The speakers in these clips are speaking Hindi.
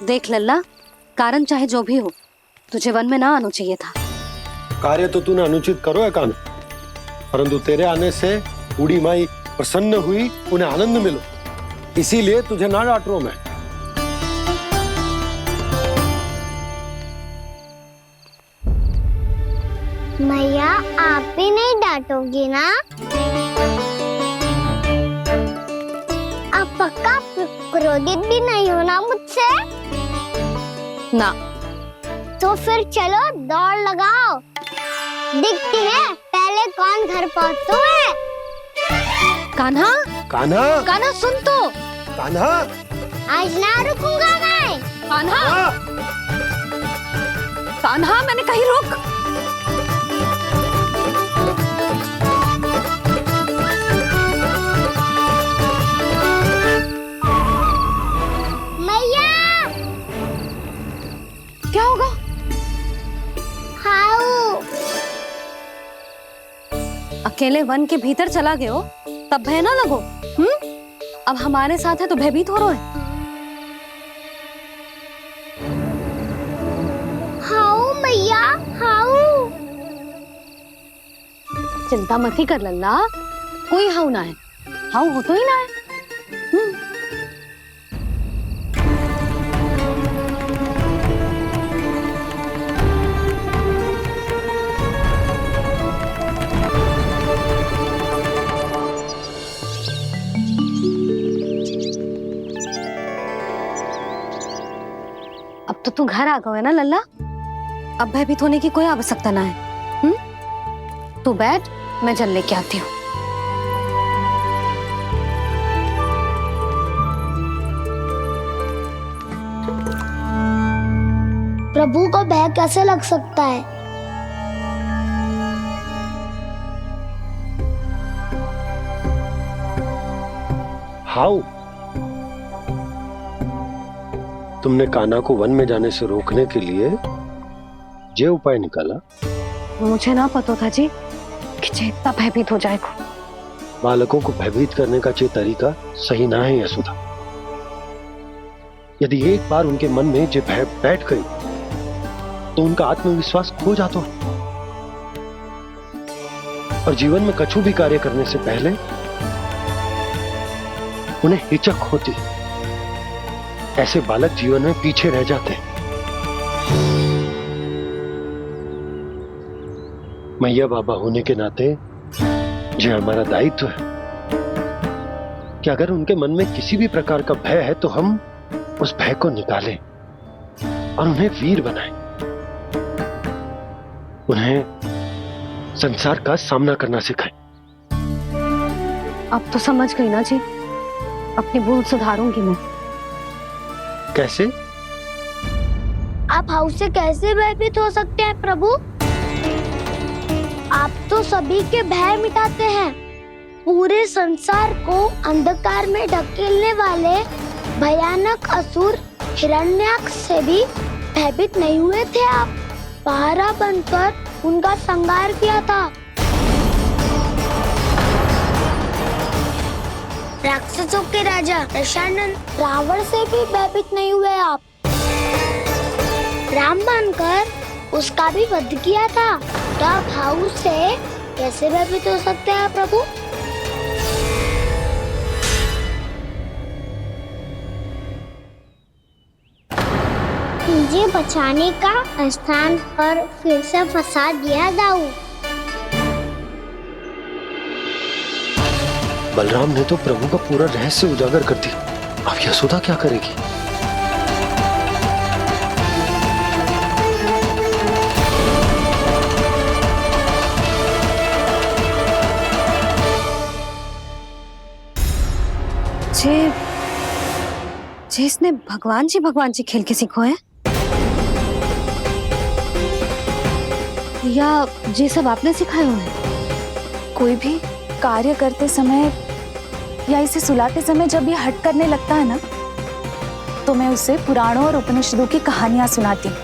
देख लल्ला, कारण चाहे जो भी हो, तुझे वन में ना आना चाहिए था। कार्य तो तूने अनुचित करो है कान, परंतु तेरे आने से बूढ़ी माई प्रसन्न हुई, उन्हें आनंद मिलो, इसीलिए तुझे ना डांट रहा हूं मैं। मैया आप भी नहीं डांटोगी ना? आप पक्का क्रोधित भी नहीं हो ना मुझसे? ना। तो फिर चलो दौड़ लगाओ, दिखती है पहले कौन घर पहुंचता है। कान्हा, कान्हा, कान्हा सुन तो। कान्हा, आज ना रुकूंगा मैं। कान्हा, कान्हा मैंने कही रुक। क्या होगा? हाउ अकेले वन के भीतर चला गए हो तब भय ना लगो। अब हमारे साथ है तो भयभीत हो रहे हैं। हाउ मैया हाउ। चिंता मत ही कर लल्ला, कोई हाउ ना है, हाउ हो तो ही ना है। अब तो तू घर आ गया है ना लल्ला, अब भयभीत होने की कोई आवश्यकता ना है। तू बैठ, मैं जल लेके आती हूँ। प्रभु को भय कैसे लग सकता है? हाउ? तुमने कान्हा को वन में जाने से रोकने के लिए ये उपाय निकाला? मुझे ना पता था जी कि जे इतना भयभीत हो जाएगा। बालकों को भयभीत करने का ये तरीका सही ना है यशोदा। यदि एक बार उनके मन में ये भय बैठ गई तो उनका आत्मविश्वास खो जाता है और जीवन में कछु भी कार्य करने से पहले उन्हें हिचक होती। ऐसे बालक जीवन में पीछे रह जाते हैं। मैया बाबा होने के नाते ये हमारा दायित्व है कि अगर उनके मन में किसी भी प्रकार का भय है तो हम उस भय को निकालें और उन्हें वीर बनाएं, उन्हें संसार का सामना करना सिखाएं। अब तो समझ गई ना जी, अपनी भूल सुधारूंगी मैं। कैसे? आप हाउ से कैसे भयभीत हो सकते हैं प्रभु? आप तो सभी के भय मिटाते हैं। पूरे संसार को अंधकार में ढकेलने वाले भयानक असुर हिरण्याक्ष से भी भयभीत नहीं हुए थे आप। पहरा बनकर उनका संहार किया था। राक्षसों के राजा दशानन रावण से भी भयभीत नहीं हुए आप। राम बनकर उसका भी वध किया था। तो आप हाउ से कैसे भयभीत हो सकते हैं प्रभु? मुझे बचाने का स्थान पर फिर से फंसा दिया दाऊ। बलराम ने तो प्रभु का पूरा रहस्य उजागर कर दिया। अब यशोदा क्या करेगी? जे इसने भगवान जी खेल के सीखो है, या ये सब आपने सिखाए हुए हैं? कोई भी कार्य करते समय या इसे सुलाते समय जब ये हट करने लगता है ना, तो मैं उसे पुराणों और उपनिषदों की कहानियां सुनाती हूँ।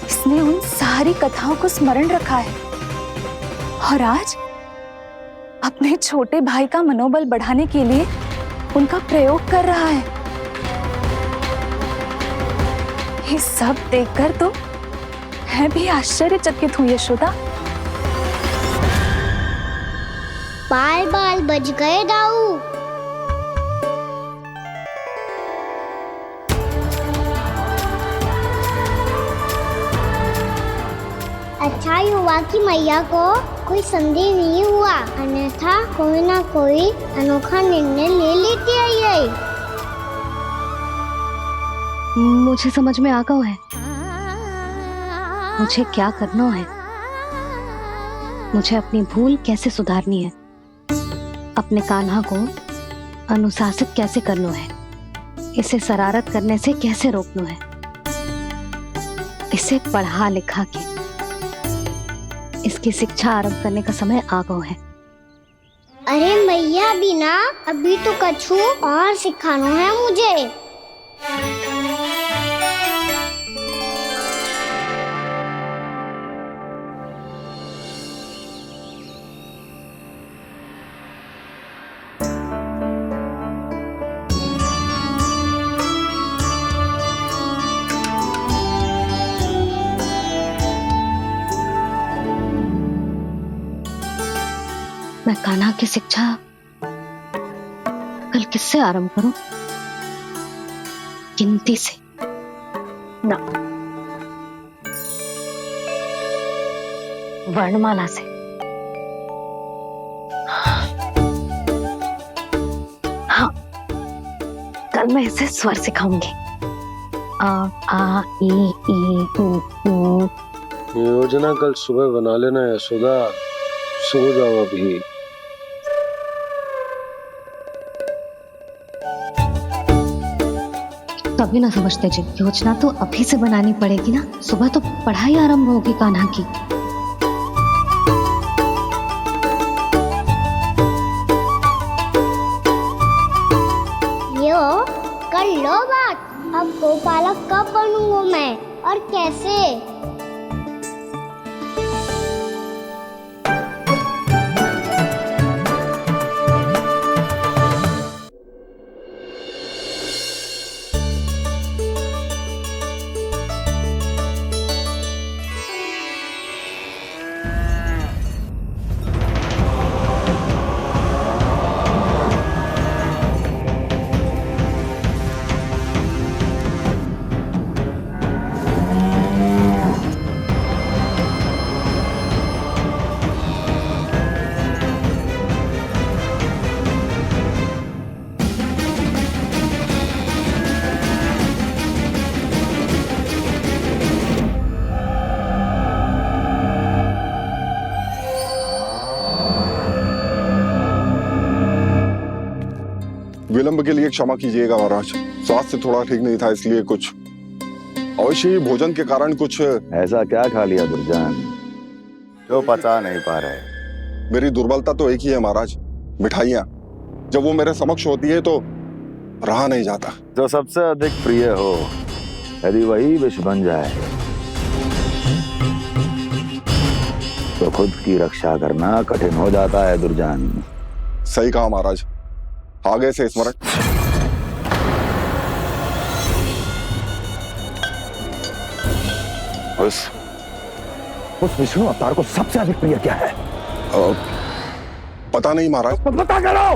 इसने उन सारी कथाओं को स्मरण रखा है और आज अपने छोटे भाई का मनोबल बढ़ाने के लिए उनका प्रयोग कर रहा है। ये सब देखकर तो मैं भी आश्चर्यचकित हूँ यशोदा। बाल बाल बज गए दाऊ। अच्छा ही हुआ कि मैया को कोई संदेह नहीं हुआ, अन्यथा कोई ना कोई अनोखा निर्णय ले लेती है ये। मुझे समझ में आ गया है मुझे क्या करना है। मुझे अपनी भूल कैसे सुधारनी है, अपने कान्हा को अनुशासित कैसे करना है, इसे शरारत करने से कैसे रोकना है, इसे पढ़ा लिखा के इसकी शिक्षा आरंभ करने का समय आ गया है। अरे मैया बिना अभी तो कछु और सिखाना है मुझे। मैं कान्हा की शिक्षा कल किससे आरंभ करूं? गिनती से ना, वर्णमाला से। हाँ, कल मैं इसे स्वर सिखाऊंगी। आ आ ई ई उ। योजना कल सुबह बना लेना यशोदा, सो जाओ अभी। कभी ना समझते जी, योजना तो अभी से बनानी पड़ेगी ना। सुबह तो पढ़ाई आरंभ होगी कान्हा की। यो कर लो बात। अब गोपालक कब बनूंगा मैं और कैसे? विलंब के लिए क्षमा कीजिएगा महाराज, स्वास्थ्य थोड़ा ठीक नहीं था इसलिए कुछ अवश्य ही भोजन के कारण कुछ। ऐसा क्या खा लिया दुर्जन जो पचा नहीं पा रहे? मेरी दुर्बलता तो एक ही है महाराज, मिठाइयाँ। जब वो मेरे समक्ष होती है तो रहा नहीं जाता। जो सबसे अधिक प्रिय हो, यदि वही विष बन जाए तो खुद की रक्षा करना कठिन हो जाता है दुर्जन। सही कहा महाराज, आगे से स्मरण। उस विष्णु अवतार को सबसे अधिक प्रिय क्या है? पता नहीं महाराज। तो पता करो।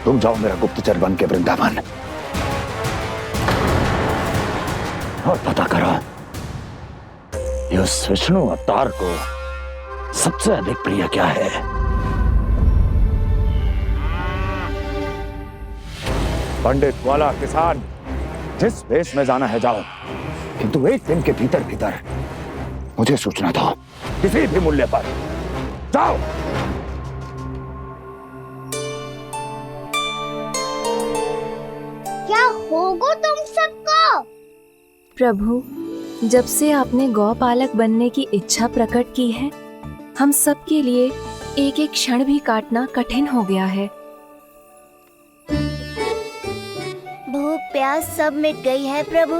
तुम जाओ मेरा गुप्तचर बन के वृंदावन और पता करो उस विष्णु अवतार को सबसे अधिक प्रिय क्या है। पंडित वाला किसान जिस वेश में जाना है जाओ, किंतु एक दिन के भीतर भीतर मुझे सूचना दो, किसी भी मूल्य पर। जाओ। क्या होगा तुम सबको? प्रभु, जब से आपने गौपालक बनने की इच्छा प्रकट की है, हम सब के लिए एक एक क्षण भी काटना कठिन हो गया है। भूख प्यास सब मिट गई है प्रभु।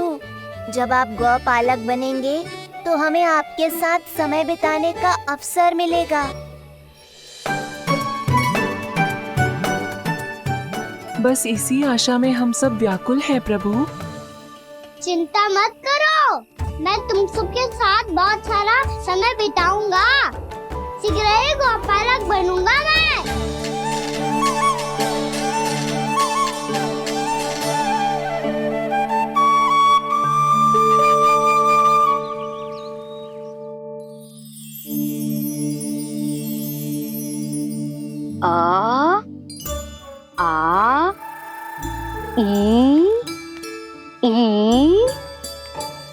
जब आप गौपालक बनेंगे तो हमें आपके साथ समय बिताने का अवसर मिलेगा। बस इसी आशा में हम सब व्याकुल हैं प्रभु। चिंता मत करो, मैं तुम सबके साथ बहुत सारा समय बिताऊंगा। शीघ्र ही गोपालक बनूंगा मैं। आ आ ई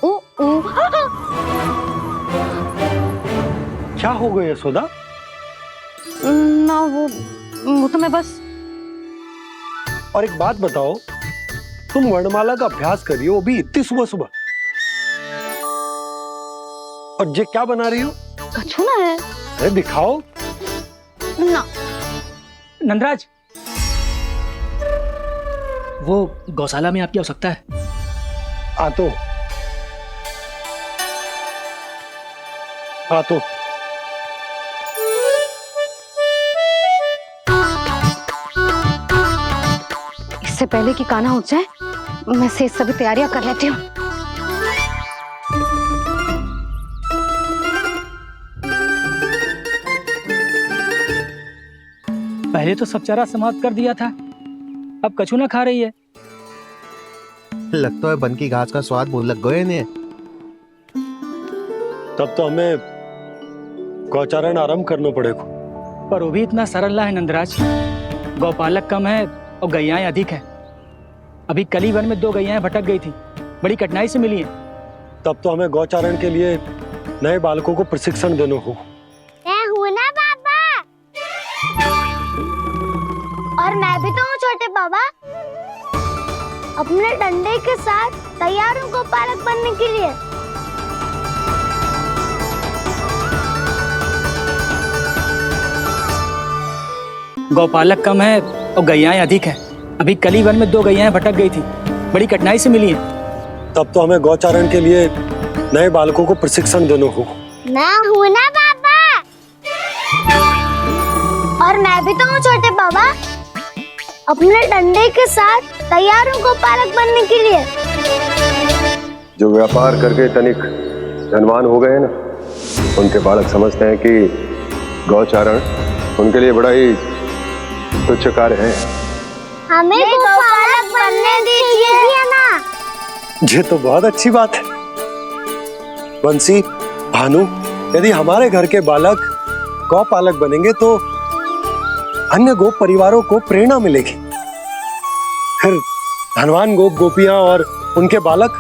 ओ ओ क्या हो गया यशोदा? ना वो तो मैं बस। और एक बात बताओ, तुम वर्णमाला का अभ्यास कर रही हो, वो भी इतनी सुबह सुबह, और ये क्या बना रही हो? कछु ना है। अरे दिखाओ ना। नंदराज, वो गौशाला में आपकी आवश्यकता है। आ तो इससे पहले कि कान्हा उठ जाए, मैं से सभी तैयारियां कर लेती हूँ। पहले तो सब चारा समाप्त कर दिया था, अब कछु ना खा रही है। लगता है बन की घास का स्वाद भूल लग गए ने। तब तो हमें गौचारण आरंभ करना पड़ेगा। पर वो भी इतना सरल है नंदराज। गौपालक कम है और गैयाएं अधिक है। अभी कली वन में 2 गैयाएं भटक गई थी, बड़ी कठिनाई से मिली हैं। तब तो हमें गौचारण के लिए नए बालकों को प्रशिक्षण देना होगा। मैं हूँ ना बाबा, और मैं भी तो हूँ छोटे बाबा। अपने डंडे के साथ तैयार हूँ गोपालक बनने के लिए। गौपालक कम है और गैयाएं अधिक है। अभी कली वन में 2 गैयाएं भटक गई थी, बड़ी कठिनाई से मिली हैं। तब तो हमें गौचारण के लिए नए बालकों को प्रशिक्षण देना होगा। मैं हूँ ना बाबा, और मैं भी तो हूँ छोटे बाबा। अपने डंडे के साथ तैयार हूँ गोपालक बनने के लिए। जो व्यापार करके तनिक धनवान हो गए हैं ना, उनके बालक समझते हैं कि गौचारण उनके लिए बड़ा ही तुच्छ कार्य है। हमें गोपालक बनने दीजिए ना। ये तो बहुत अच्छी बात है। बंसी, भानु, यदि हमारे घर के बालक गौपालक बनेंगे तो अन्य गोप परिवारों को प्रेरणा मिलेगी। फिर धनवान गोप गोपियां और उनके बालक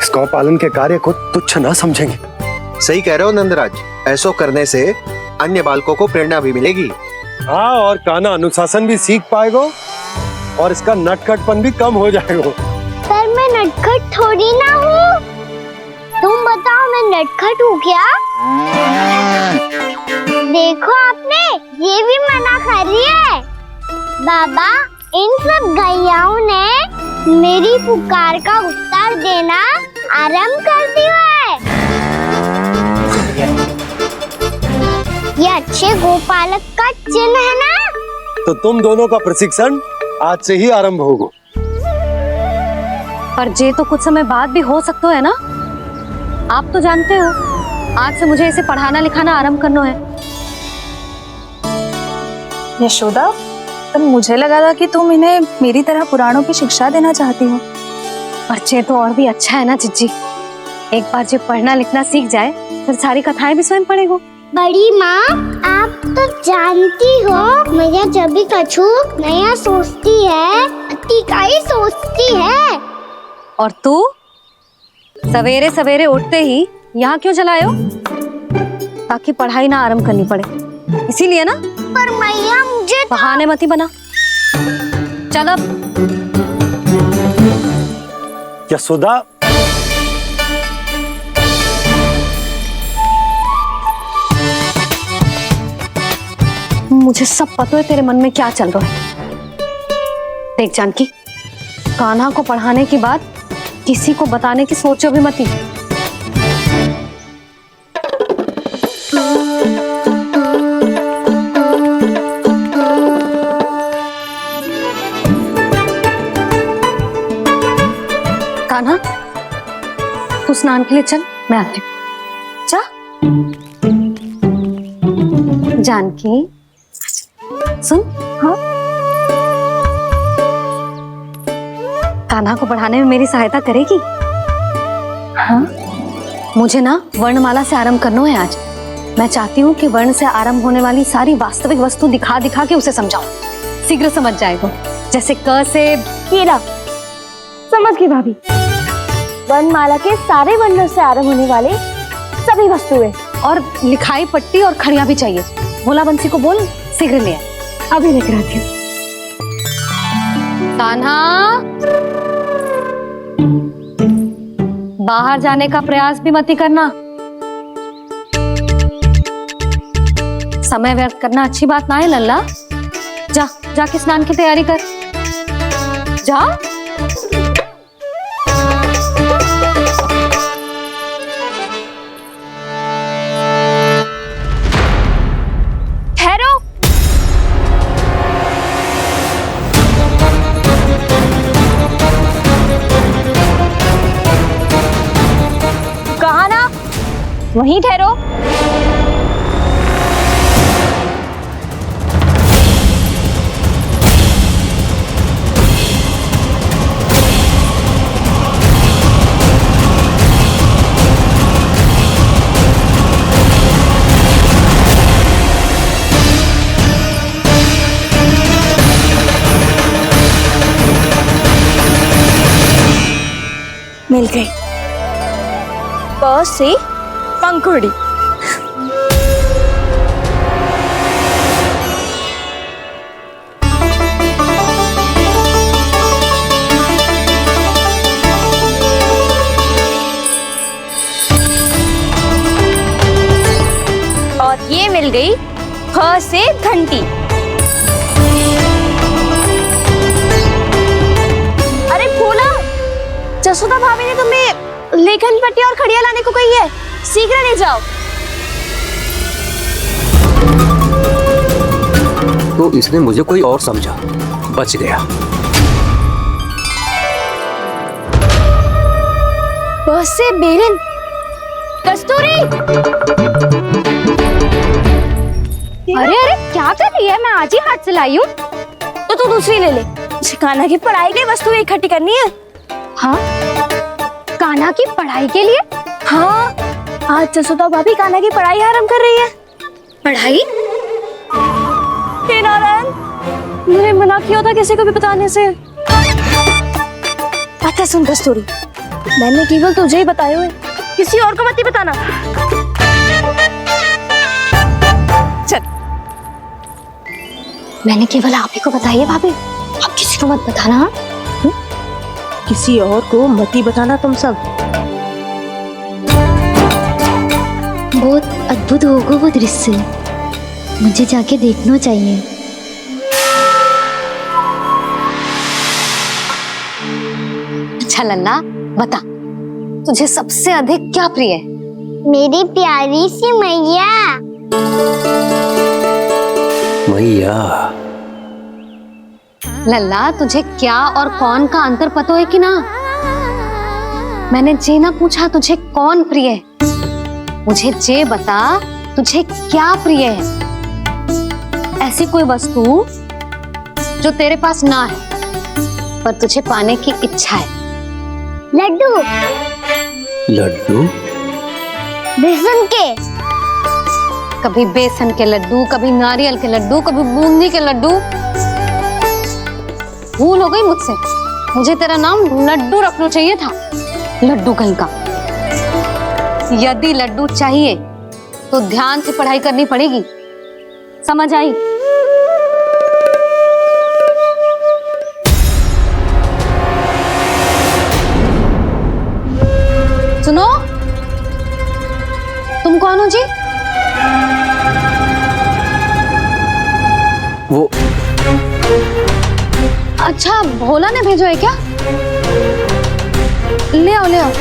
इस गौपालन के कार्य को तुच्छ ना समझेंगे। सही कह रहे हो नंदराज, ऐसा करने से अन्य बालकों को प्रेरणा भी मिलेगी। हाँ, और कान्हा अनुशासन भी सीख पाएगा और इसका नटखटपन भी कम हो जाएगा। पर मैं नटखट थोड़ी ना हूँ। तुम बताओ, मैं नटखट हूँ क्या? देखो आपने ये भी मना कर रही है। बाबा, इन सब गैयाओं ने मेरी पुकार का उत्तर देना आरंभ कर दिया है। ये अच्छे गोपालक का चिन्ह है ना? तो तुम दोनों का प्रशिक्षण आज से ही आरंभ होगा। पर जे तो कुछ समय बाद भी हो सकता है ना। आप तो जानते हो, आज से मुझे इसे पढ़ाना लिखाना आरंभ करना है। यशोदा, पर मुझे लगा था कि तुम इन्हें मेरी तरह पुराणों की शिक्षा देना चाहती हो। पर जे तो और भी अच्छा है ना जिज्जी। एक बार जो पढ़ना लिखना सीख जाए, फिर सारी कथाएं भी स्वयं पढ़ेगा। बड़ी माँ, आप तो जानती हो मैया जब भी कछु नया सोचती है, अतिकाई सोचती है। और तू सवेरे सवेरे उठते ही यहाँ क्यों चलाए हो? ताकि पढ़ाई ना आरंभ करनी पड़े, इसीलिए ना। पर मैया मुझे बहाने मत ही बना। चल अब। यशोदा, मुझे सब पता है तेरे मन में क्या चल रहा है। देख जानकी, कान्हा को पढ़ाने की बात किसी को बताने की सोचो भी मत ही। तान्हा, तू स्नान के लिए चल, मैं आती हूँ। जा। जानकी, सुन। हाँ, कान्हा को पढ़ाने में मेरी सहायता करेगी? हाँ, मुझे ना वर्णमाला से आरंभ करना है आज। मैं चाहती हूँ कि वर्ण से आरंभ होने वाली सारी वास्तविक वस्तु दिखा दिखा के उसे समझाऊं। शीघ्र समझ जाएगा। जैसे क से कीड़ा। समझ गई भाभी। वर्णमाला के सारे वर्णों से आरंभ होने वाले सभी वस्तुएं। और लिखाई पट्टी और खड़िया भी चाहिए। भोला बंसी को बोल शीघ्र ले आए। अभी लेकर आती हूँ। कान्हा, बाहर जाने का प्रयास भी मत ही करना। समय व्यर्थ करना अच्छी बात ना है लल्ला। जा, जाके स्नान की तैयारी कर। जा। ठहरो। कहा ना, वहीं ठहरो। मिल गई। प से पंखुड़ी। और ये मिल गई फ से घंटी। अरे भोला, जसोदा भाभी ने तुम्हें लेखन पट्टी और खड़िया लाने को कही है, शीघ्र ले जाओ। तो इसने मुझे कोई और समझा, बच गया। बस से बेलन। कस्तूरी। अरे अरे क्या कर रही है? मैं आज ही हाथ से लाई हूँ। तो तू दूसरी ले ले। कान्हा की पढ़ाई के लिए वस्तुएं इकट्ठी करनी है। हाँ, कान्हा की पढ़ाई के लिए? हाँ, आज जसोदा भाभी कान्हा की पढ़ाई आरंभ कर रही है। पढ़ाई? हे नारायण, मैंने मना किया था किसी को भी बताने से। अच्छा सुन कस्तूरी, मैंने केवल तुझे ही बताया है, किसी और को मत ही बताना। चल। मैंने केवल आप ही को बताई है भाभी, आप किसी को मत बताना। किसी और को मत ही बताना तुम सब। बहुत अद्भुत होगा वो दृश्य, मुझे जाके देखना चाहिए। अच्छा लल्ला, बता तुझे सबसे अधिक क्या प्रिय है? मेरी प्यारी सी मैया। मैया। लल्ला, तुझे क्या और कौन का अंतर पता है कि ना? मैंने जे ना पूछा तुझे कौन प्रिय है, मुझे जे बता तुझे क्या प्रिय है। ऐसी कोई वस्तु जो तेरे पास ना है पर तुझे पाने की इच्छा है। लड्डू। लड्डू? बेसन के। कभी बेसन के लड्डू, कभी नारियल के लड्डू, कभी बूंदी के लड्डू। भूल हो गई मुझसे, मुझे तेरा नाम लड्डू रखना चाहिए था। लड्डू कहीं का। यदि लड्डू चाहिए तो ध्यान से पढ़ाई करनी पड़ेगी, समझ आई? सुनो, तुम कौन हो जी? वो अच्छा, भोला ने भेजो है क्या? ले आओ ले आओ।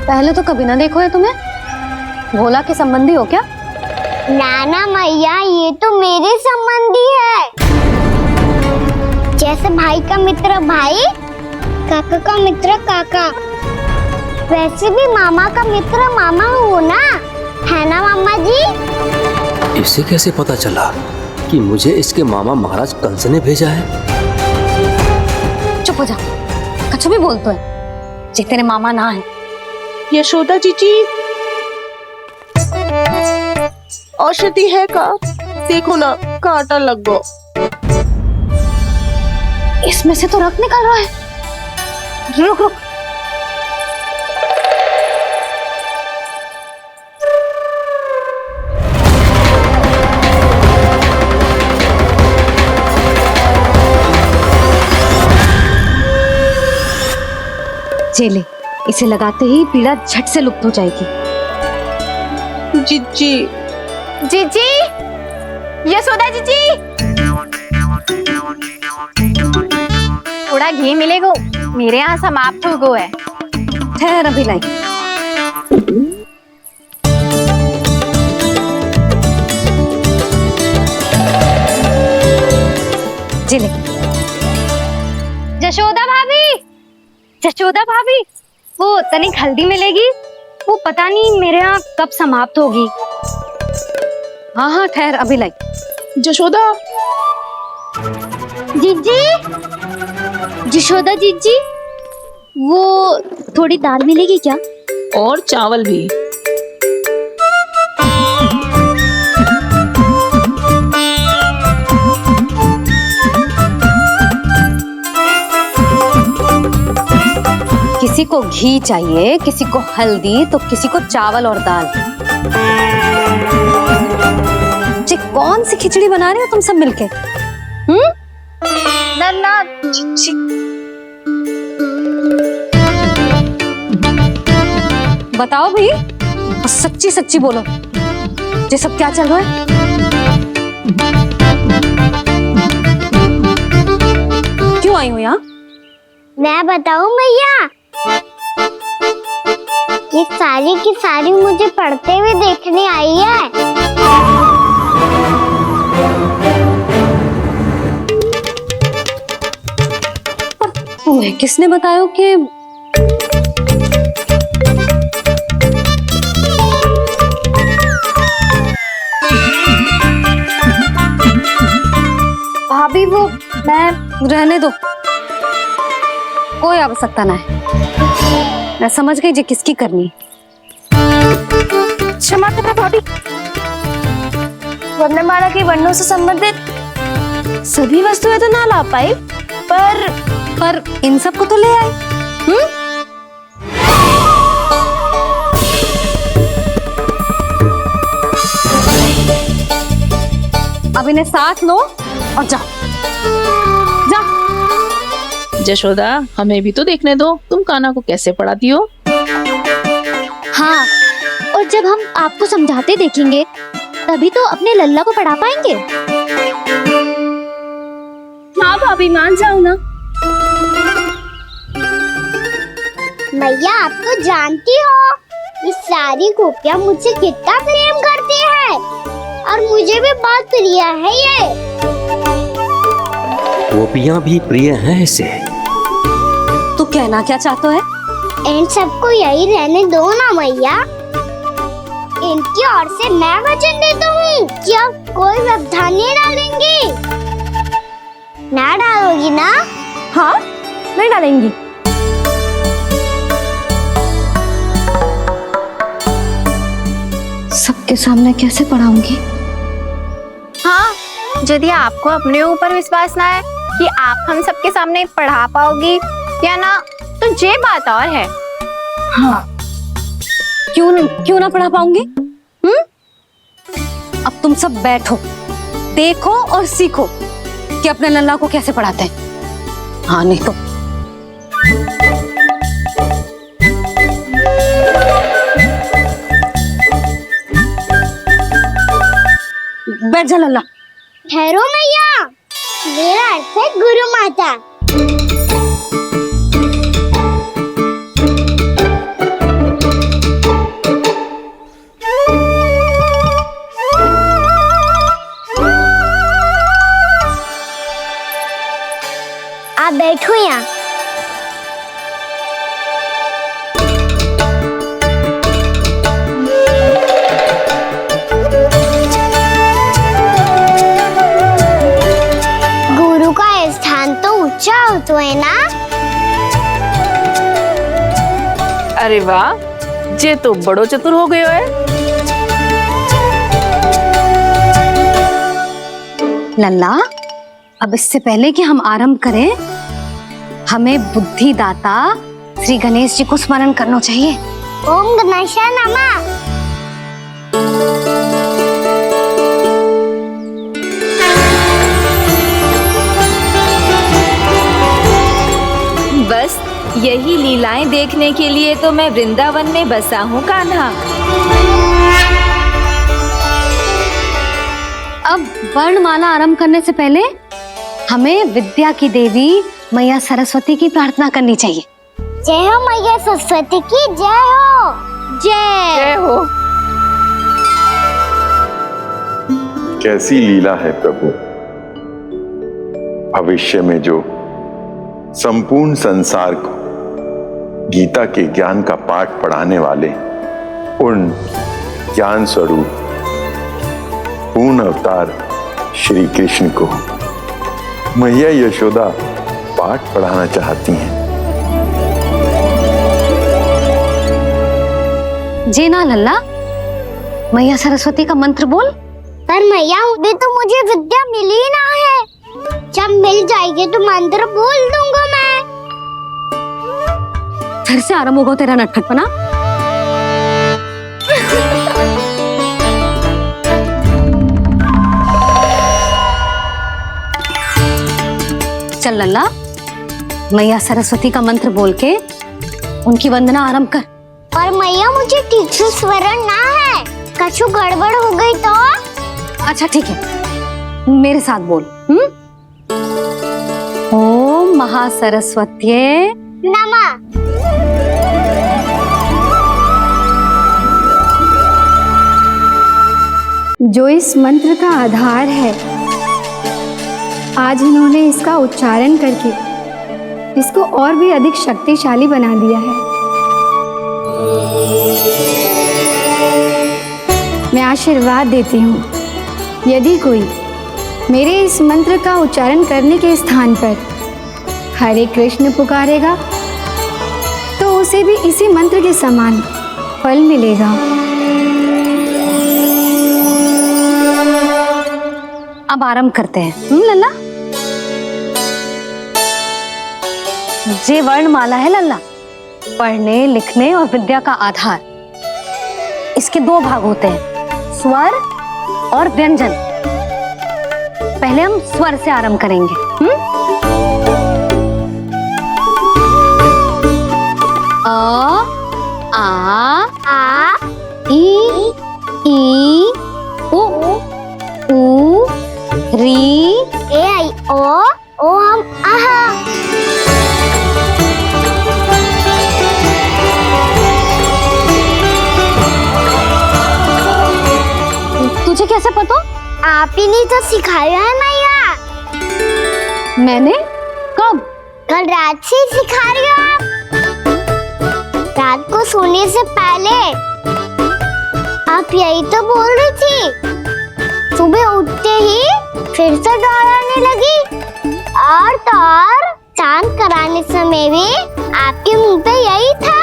पहले तो कभी ना देखो है तुम्हें। भोला के संबंधी हो क्या? नाना मैया, ये तो मेरे संबंधी है। जैसे भाई का मित्र भाई, काका का मित्र काका, वैसे भी मामा का मित्र मामा हो ना, है ना मामा जी? इसे कैसे पता चला कि मुझे इसके मामा महाराज कंस ने भेजा है? चुप हो जा, कछु भी बोलते है जे तेरे मामा ना है। यशोदा जीजी, औषधि है का? देखो ना, कांटा लग गो। इसमें से तो रक्त निकल रहा है। रुक रुक, चले, इसे लगाते ही पीड़ा झट से लुप्त हो जाएगी। जीजी, जीजी, यशोदा जीजी, थोड़ा घी मिलेगा, मेरे यहाँ समाप्त हो गो है। ठहर अभी लाई। चले। जशोदा भाभी, जशोदा भाभी, वो तनिक हल्दी मिलेगी? वो पता नहीं मेरे यहाँ कब समाप्त होगी। हाँ हाँ ठहर अभी लाई। जशोदा, जीजी, जशोदा जीजी, वो थोड़ी दाल मिलेगी क्या? और चावल भी। किसी को घी चाहिए, किसी को हल्दी, तो किसी को चावल और दाल। ये कौन सी खिचड़ी बना रहे हो तुम सब मिलके? नन्ना, बताओ भाई, और सच्ची सच्ची बोलो, ये सब क्या चल रहा है? क्यों आई हो यहाँ? मैं बताऊं भैया, ये सारी की सारी मुझे पढ़ते हुए देखने आई है। तुम्हें किसने बताया कि भाभी? वो मैं रहने दो, कोई आवश्यकता ना है। मैं समझ गई जी किसकी करनी। क्षमा करना भाभी, वर्णमाला के वर्णों से संबंधित सभी वस्तुएं तो ना ला पाई, पर इन सब को तो ले आए। अब इन्हें साथ लो और जाओ। जशोदा, हमें भी तो देखने दो, तुम कान्हा को कैसे पढ़ाती हो। हाँ, और जब हम आपको समझाते देखेंगे तभी तो अपने लल्ला को पढ़ा पाएंगे। हाँ भाभी, मान जाओ ना। मैया, आप तो जानती हो ये सारी गोपियां मुझसे कितना प्रेम करती है, और मुझे भी बहुत प्रिय है ये। गोपियां भी प्रिय हैं इसे। तू कहना क्या चाहता है? इन सबको यही रहने दो ना मैया। इनकी ओर से मैं वचन देता हूँ कि अब कोई व्यवधान नहीं डालेंगी। ना डालोगी ना? हाँ, नहीं डालेंगी। सबके सामने कैसे पढ़ाऊंगी? हाँ, यदि आपको अपने ऊपर विश्वास ना है कि आप हम सबके सामने पढ़ा पाओगी या ना, तो ये बात और है। हाँ, क्यों ना पढ़ा पाऊंगी? अब तुम सब बैठो, देखो और सीखो कि अपने लल्ला को कैसे पढ़ाते हैं। हाँ, नहीं तो बैठ जा लल्ला। ठहरो मैया, मेरा अर्थ है गुरु माता। है ना? अरे वाह, जे तो बड़ो चतुर हो गयो है। लल्ला, अब इससे पहले कि हम आरंभ करें, हमें बुद्धिदाता श्री गणेश जी को स्मरण करना चाहिए। ओम गणेशाय नमः। बस यही लीलाएं देखने के लिए तो मैं वृंदावन में बसा हूँ कान्हा। अब वर्णमाला आरंभ करने से पहले हमें विद्या की देवी मैया सरस्वती की प्रार्थना करनी चाहिए। जय हो मैया सरस्वती की जय हो। जय हो। कैसी लीला है प्रभु। भविष्य में जो संपूर्ण संसार को गीता के ज्ञान का पाठ पढ़ाने वाले उन ज्ञान स्वरूप पूर्ण अवतार श्री कृष्ण को मैया यशोदा पाठ पढ़ाना चाहती हैं। जी ना लल्ला, मैया सरस्वती का मंत्र बोल। पर मैया अभी तो मुझे विद्या मिली ना है। जब मिल जाएगी तो मंत्र बोल दूंगा मैं। फिर से आरंभ होगा तेरा नटखटपना। चल लल्ला, मैया सरस्वती का मंत्र बोल के उनकी वंदना आरंभ कर। पर मैया मुझे ठीक से स्मरण ना है, कछु गड़बड़ हो गई तो? अच्छा ठीक है, मेरे साथ बोल। ओम महासरस्वत्यै नमः। जो इस मंत्र का आधार है, आज इन्होंने इसका उच्चारण करके इसको और भी अधिक शक्तिशाली बना दिया है। मैं आशीर्वाद देती हूँ, यदि कोई मेरे इस मंत्र का उच्चारण करने के स्थान पर हरे कृष्ण पुकारेगा तो उसे भी इसी मंत्र के समान फल मिलेगा। अब आरंभ करते हैं। लल्ला, जे वर्णमाला है लल्ला, पढ़ने लिखने और विद्या का आधार। इसके दो भाग होते हैं, स्वर और व्यंजन। पहले हम स्वर से आरंभ करेंगे। अ, आ, ई, उ, री, ए आई ओ हम आहा। तुझे कैसे पता? आप ही नहीं तो सिखाया है मैया। मैंने? कब? कल रात से सिखा रही हो आप। रात को सोने से पहले आप यही तो बोल रही थी। सुबह उठते ही फिर से दोहराने लगी, और तो और चांद कराने समय भी आपके मुंह पे यही था।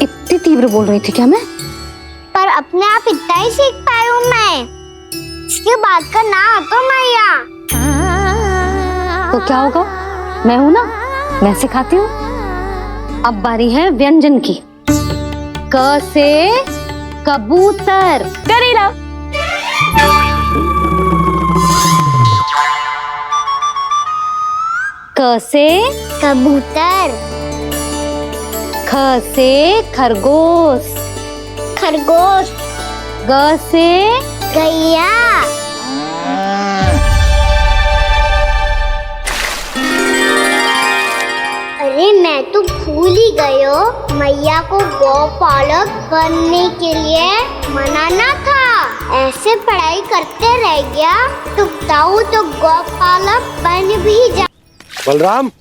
इतनी तीव्र बोल रही थी क्या मैं? पर अपने आप इतना ही सीख पाई हूँ मैं। इसके बाद का ना तो मैया। तो क्या होगा? मैं हूं ना, मैं सिखाती हूँ। अब बारी है व्यंजन की। क से कबूतर। करेला। क से कबूतर। ख से खरगोश। खरगोश। ग से गैया। अरे मैं तो भूल ही गई हूँ, मैया को गौपालक बनने के लिए मनाना था। ऐसे पढ़ाई करते रह गया तो ताऊ तो गौपालक बन भी जा। बलराम,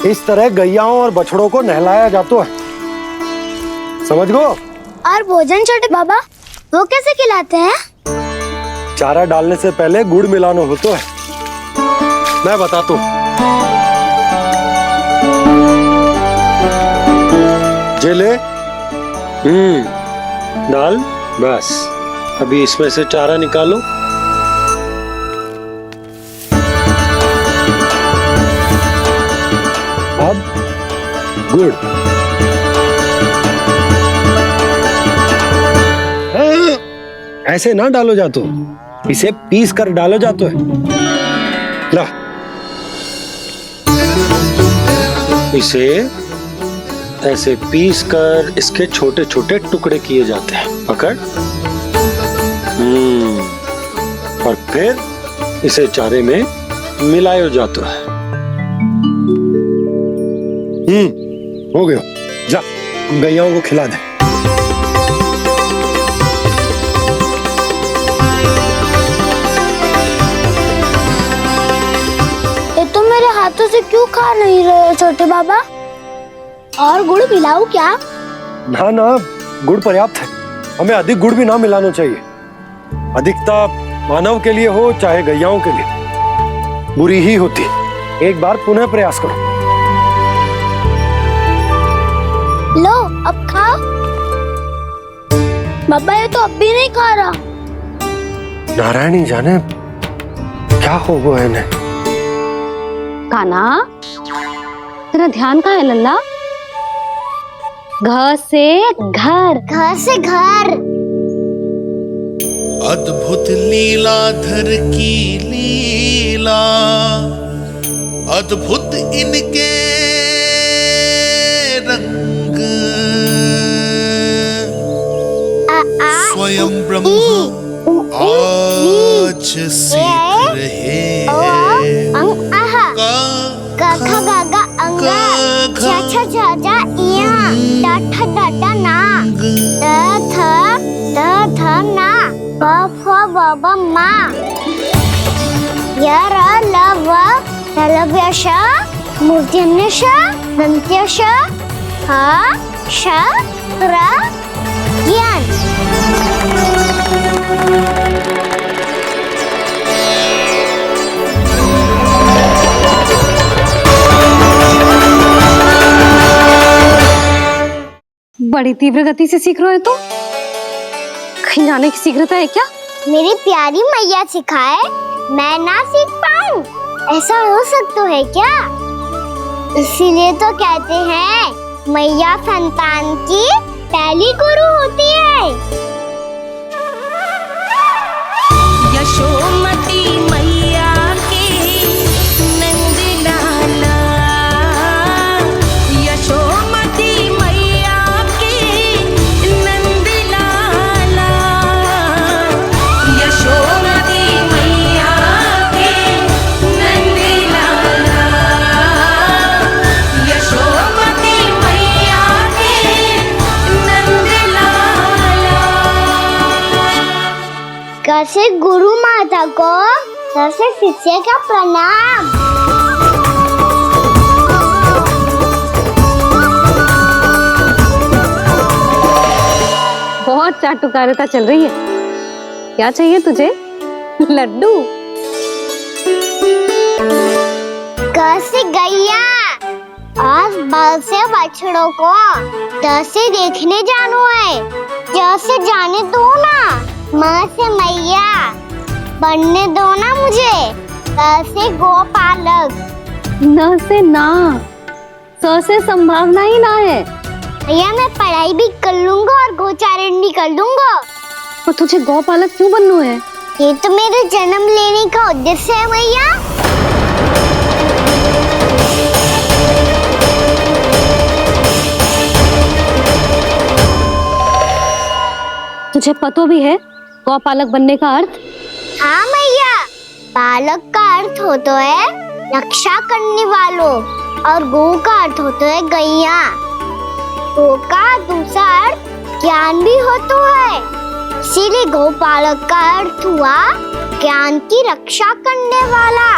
इस तरह गैयाओं और बछड़ों को नहलाया जाता है, समझ गो? और भोजन छोटे बाबा वो कैसे खिलाते हैं? चारा डालने से पहले गुड़ मिलाना होता है। मैं बताता हूँ। जे ले डाल, बस अभी इसमें से चारा निकालो। अब गुड़, ऐसे ना डालो जातो, इसे पीस कर डालो जातो है। ला, इसे ऐसे पीस कर इसके छोटे छोटे टुकड़े किए जाते हैं। पकड़। और फिर इसे चारे में मिलाया जाता है। हो गया, जा गैयाओं को खिला दे। ये तो मेरे हाथों से क्यों खा नहीं रहे हो छोटे बाबा? और गुड़ मिलाऊं क्या? ना ना, गुड़ पर्याप्त है। हमें अधिक गुड़ भी ना मिलाना चाहिए। अधिकता मानव के लिए हो चाहे गैयाओं के लिए बुरी ही होती। एक बार पुनः प्रयास करो। लो अब खाओ। बाबा ये तो अब भी नहीं खा रहा। नारायणी जाने क्या हो गया इन्हें। कान्हा, तेरा ध्यान कहाँ है लल्ला? घर से घर, घर से घर। अद्भुत लीलाधर की लीला, अद्भुत इनके रंग, स्वयं ब्रह्म आज सीख रहे बाबा माँ यार लव लव्यश मूर्त्यन्यश दन्त्यश हा श त्र ज्ञान। बड़ी तीव्र गति से सीख रहे हो तो कहीं जाने की शीघ्रता है क्या? मेरी प्यारी मैया सिखाए मैं ना सीख पाऊं, ऐसा हो सकता है क्या? इसीलिए तो कहते हैं मैया संतान की पहली गुरु होती है। यशोमती मैया की नंद लाला, यशोमती मैया की नंद लाला, यशोमती मैया की नंद लाला, यशोमती मैया की नंद लाला। कैसे गुरु माता को कैसे शिष्य का प्रणाम। बहुत चाटुकारिता चल रही है। क्या चाहिए तुझे? लड्डू? कैसे गैया आज बल से बछड़ों को कैसे देखने जानो है, कैसे जाने दो ना, माँ से मैया बनने दो ना मुझे। कैसे गोपालक न से ना, स से संभावना ही ना है। भैया मैं पढ़ाई भी कर लूंगा और गोचारण भी कर दूंगा। और तुझे गौपालक क्यों बनना है? ये तो मेरे जन्म लेने का उद्देश्य है मैया। तुझे पता भी है गौपालक बनने का अर्थ? हाँ मैया, पालक का अर्थ होता है रक्षा करने वालों और गौ का अर्थ होता है गैया। गौ का दूसरा अर्थ ज्ञान भी होता है, इसीलिए गौपालक का अर्थ हुआ ज्ञान की रक्षा करने वाला।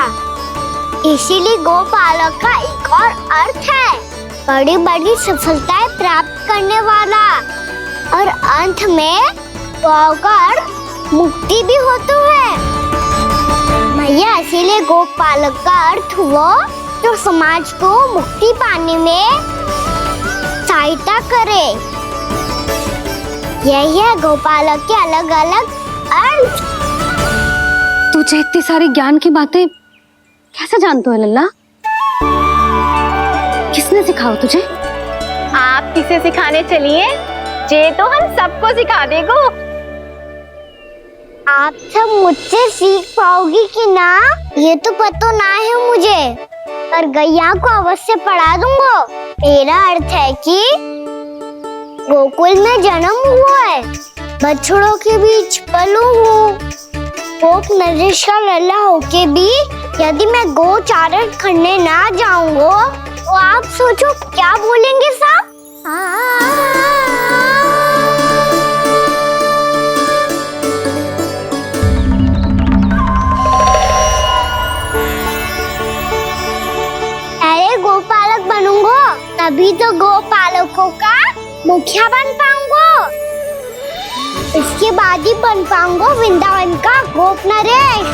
इसीलिए गौपालक का एक और अर्थ है बड़ी बड़ी सफलताएं प्राप्त करने वाला। और अंत में गौकर मुक्ति भी होती है। मैया इसीलिए गोपालक का अर्थ हुआ जो समाज को मुक्ति पाने में सहायता करे। यही है गोपालक के अलग अलग अर्थ। तुझे इतनी सारी ज्ञान की बातें कैसे जानते हो लल्ला? किसने सिखाओ तुझे? आप किसे सिखाने चलिए? जे तो हम सबको सिखा देगो। आप सब मुझसे सीख पाओगी कि ना ये तो पता ना है मुझे, पर गैया को अवश्य पढ़ा दूंगा। मेरा अर्थ है कि गोकुल में जन्म हुआ है, बछड़ों के बीच पलू हूँ, गोप नरेश का लल्ला होके भी यदि मैं गोचारण करने ना जाऊंगा तो आप सोचो क्या बोलेंगे साहब? अरे गोपालक बनूंगा तभी तो गोपालकों का मुखिया बन पाऊंगा। इसके बाद ही बन पाऊंगा वृंदावन का गोप नरेश।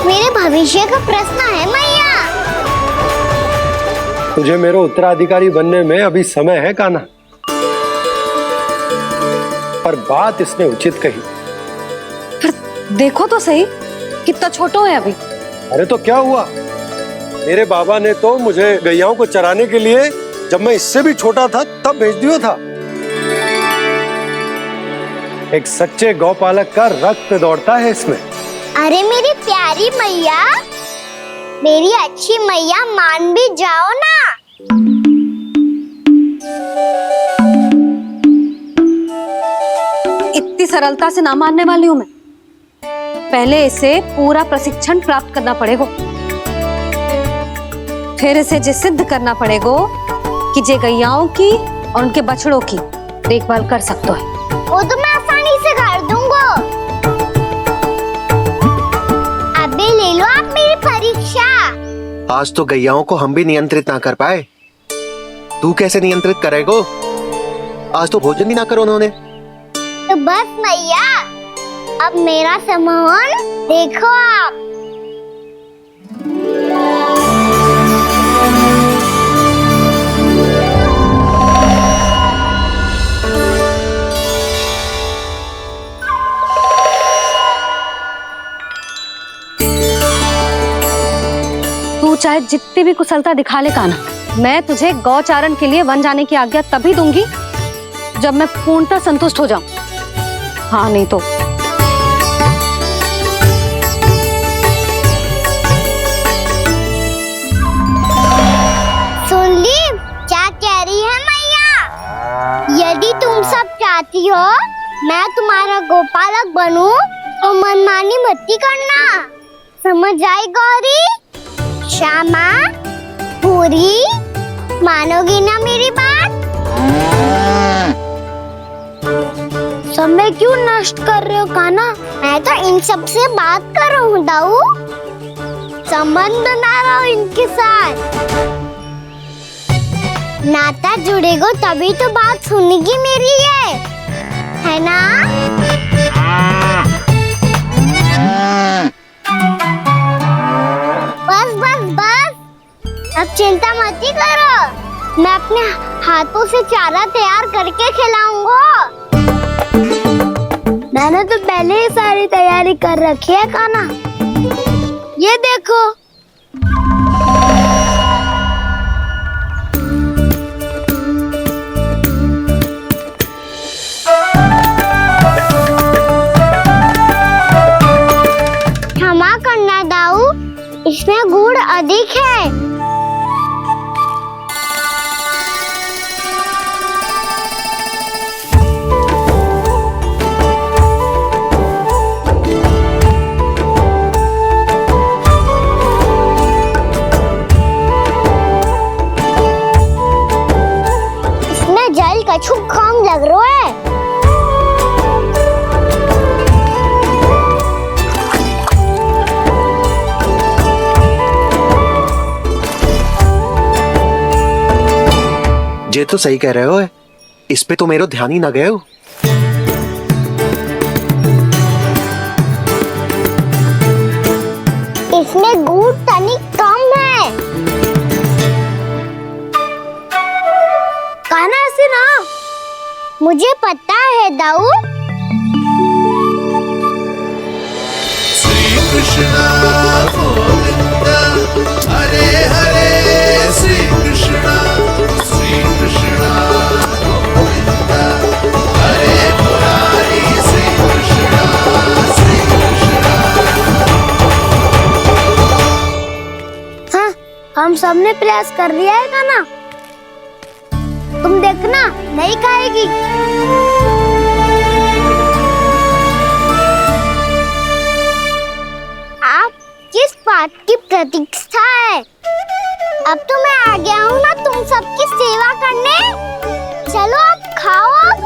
मेरे भविष्य का प्रश्न है मैया। तुझे मेरे उत्तराधिकारी बनने में अभी समय है कान्हा, पर बात इसने उचित कही। पर देखो तो सही कितना छोटो है अभी। अरे तो क्या हुआ, मेरे बाबा ने तो मुझे गैयाओं को चराने के लिए जब मैं इससे भी छोटा था तब भेज दिया था। एक सच्चे गौपालक का रक्त दौड़ता है इसमें। अरे मेरी प्यारी मैया, मेरी अच्छी मैया, मान भी जाओ ना। इतनी सरलता से ना मानने वाली हूं मैं। पहले इसे पूरा प्रशिक्षण प्राप्त करना पड़ेगा, फिर इसे ये सिद्ध करना पड़ेगा कि जे गैयाओं की और उनके बछड़ों की देखभाल कर सकते है। वो तो मैं आसानी से कर दूंगा। अबे ले लो आप मेरी परीक्षा। आज तो गैयाओं को हम भी नियंत्रित ना कर पाए, तू कैसे नियंत्रित करेगो? आज तो भोजन भी ना करो उन्होंने। तो बस मैया, अब मेरा सम्मान देखो आप। तू चाहे जितनी भी कुशलता दिखा ले कान्हा, मैं तुझे गौचारण के लिए वन जाने की आज्ञा तभी दूंगी जब मैं पूर्णतः संतुष्ट हो जाऊं। हाँ नहीं तो सुन ली क्या कह रही है मैया? यदि तुम सब चाहती हो मैं तुम्हारा गोपालक बनूं तो मनमानी मत करना, समझ आई गौरी? श्यामा, पूरी, मानोगी ना मेरी बात? समय क्यों नष्ट कर रहे हो कान्हा? मैं तो इन सब से बात कर रहा हूँ दाऊ, संबंध बना रहा हूँ इनके साथ। नाता जुड़ेगा तभी तो बात सुनेगी मेरी है ना? बस बस बस, अब चिंता मत ही करो, मैं अपने हाथों से चारा तैयार करके खिलाऊंगा। मैंने तो पहले ही सारी तैयारी कर रखी है कान्हा, ये देखो। क्षमा करना दाऊ, इसमें गुड़ अधिक है। इसमें जल कछु कम लग रहा है। ये तो सही कह रहे हो, इस पे तो मेरो ध्यान ही ना गए हो। इसमें गुड़ तनिक कम है। कहना ऐसे ना। मुझे पता है दाऊ। श्री कृष्ण गोविंद हरे हरे, श्री कृष्ण गोविंद हरे मुरारी, श्री कृष्ण। हाँ, हम सबने प्रयास कर लिया है का ना? तुम देखना नहीं खाएगी। आप किस बात की प्रतीक्षा है? अब तो मैं आ गया हूँ ना तुम सबकी सेवा करने। चलो अब खाओ अब।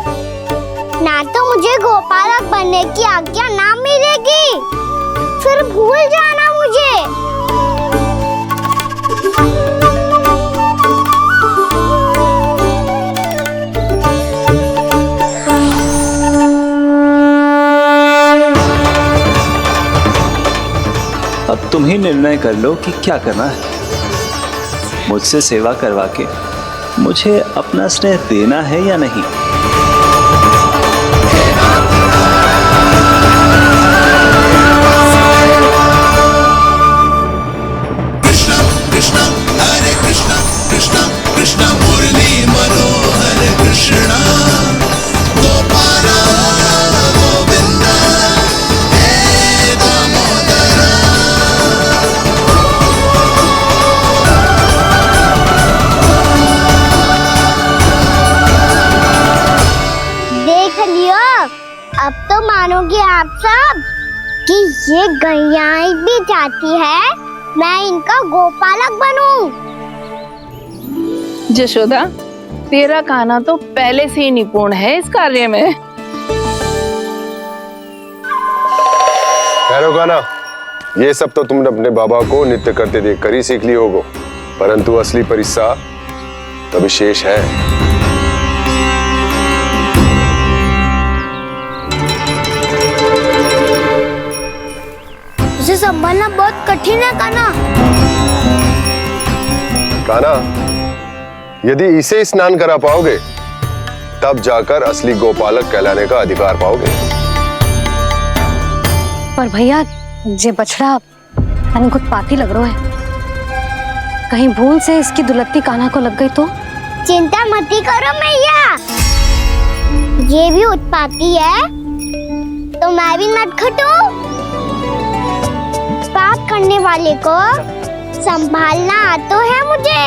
ना तो मुझे गोपालक बनने की आज्ञा ना मिलेगी, फिर भूल जाना मुझे। अब तुम ही निर्णय कर लो कि क्या करना है। मुझसे सेवा करवा के मुझे अपना स्नेह देना है या नहीं। कृष्ण कृष्ण हरे कृष्ण, कृष्ण कृष्ण मुरली मनोहर कृष्ण, गोपाल गोविंद हे दामोदर। देख लियो, अब तो मानोगे आप सब कि ये गैयाएं भी चाहती है मैं इनका गोपालक बनूं। जशोदा, तेरा कान्हा तो पहले से ही निपुण है इस कार्य में। खैर होगा ना, ये सब तो तुमने अपने बाबा को नृत्य करते देख कर ही सीख ली होगो, परंतु असली परिस्सा तो विशेष है। उसे संभालना बहुत कठिन है कान्हा। कान्हा, यदि इसे स्नान करा पाओगे तब जाकर असली गोपालक कहलाने का अधिकार पाओगे। पर भैया ये बछड़ा उत्पाती लग रहा है, कहीं भूल से इसकी दुलत्ती कान्हा को लग गई तो? चिंता मत करो मैया, ये भी उत्पाती है तो मैं भी नटखट हूँ। पाप करने वाले को संभालना आता है मुझे।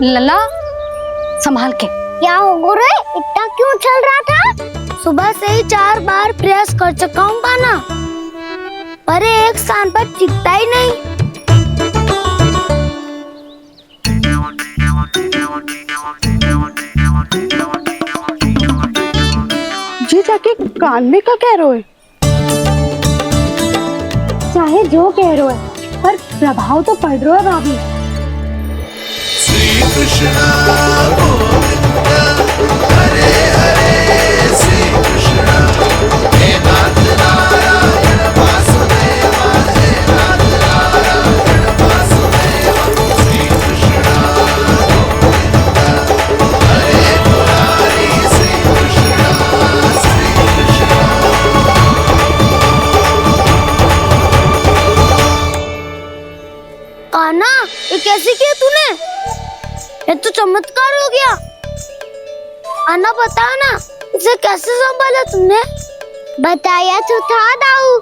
लला संभाल के। क्या हो गुरु, इतना क्यों चल रहा था? सुबह से ही 4 बार प्रयास कर चुका हूँ कान्हा, पर एक स्थान पर टिकता ही नहीं। जी जाके कान में क्या कह रहे हो? चाहे जो कह रहे हो, पर प्रभाव तो पड़ रहा है भाभी। श्री कृष्ण गोविंद हरे हरे, श्री कृष्ण हे नाथ नारायण वासुदेव, हे नाथ नारायण वासुदेव, श्री कृष्ण गोविंद हरे मुरारी, श्री कृष्ण कान्हा, ये कैसे किया तूने? ये तो चमत्कार हो गया। अन्ना बताओ ना, इसे कैसे संभाला तुमने? बताया तो था दाऊ,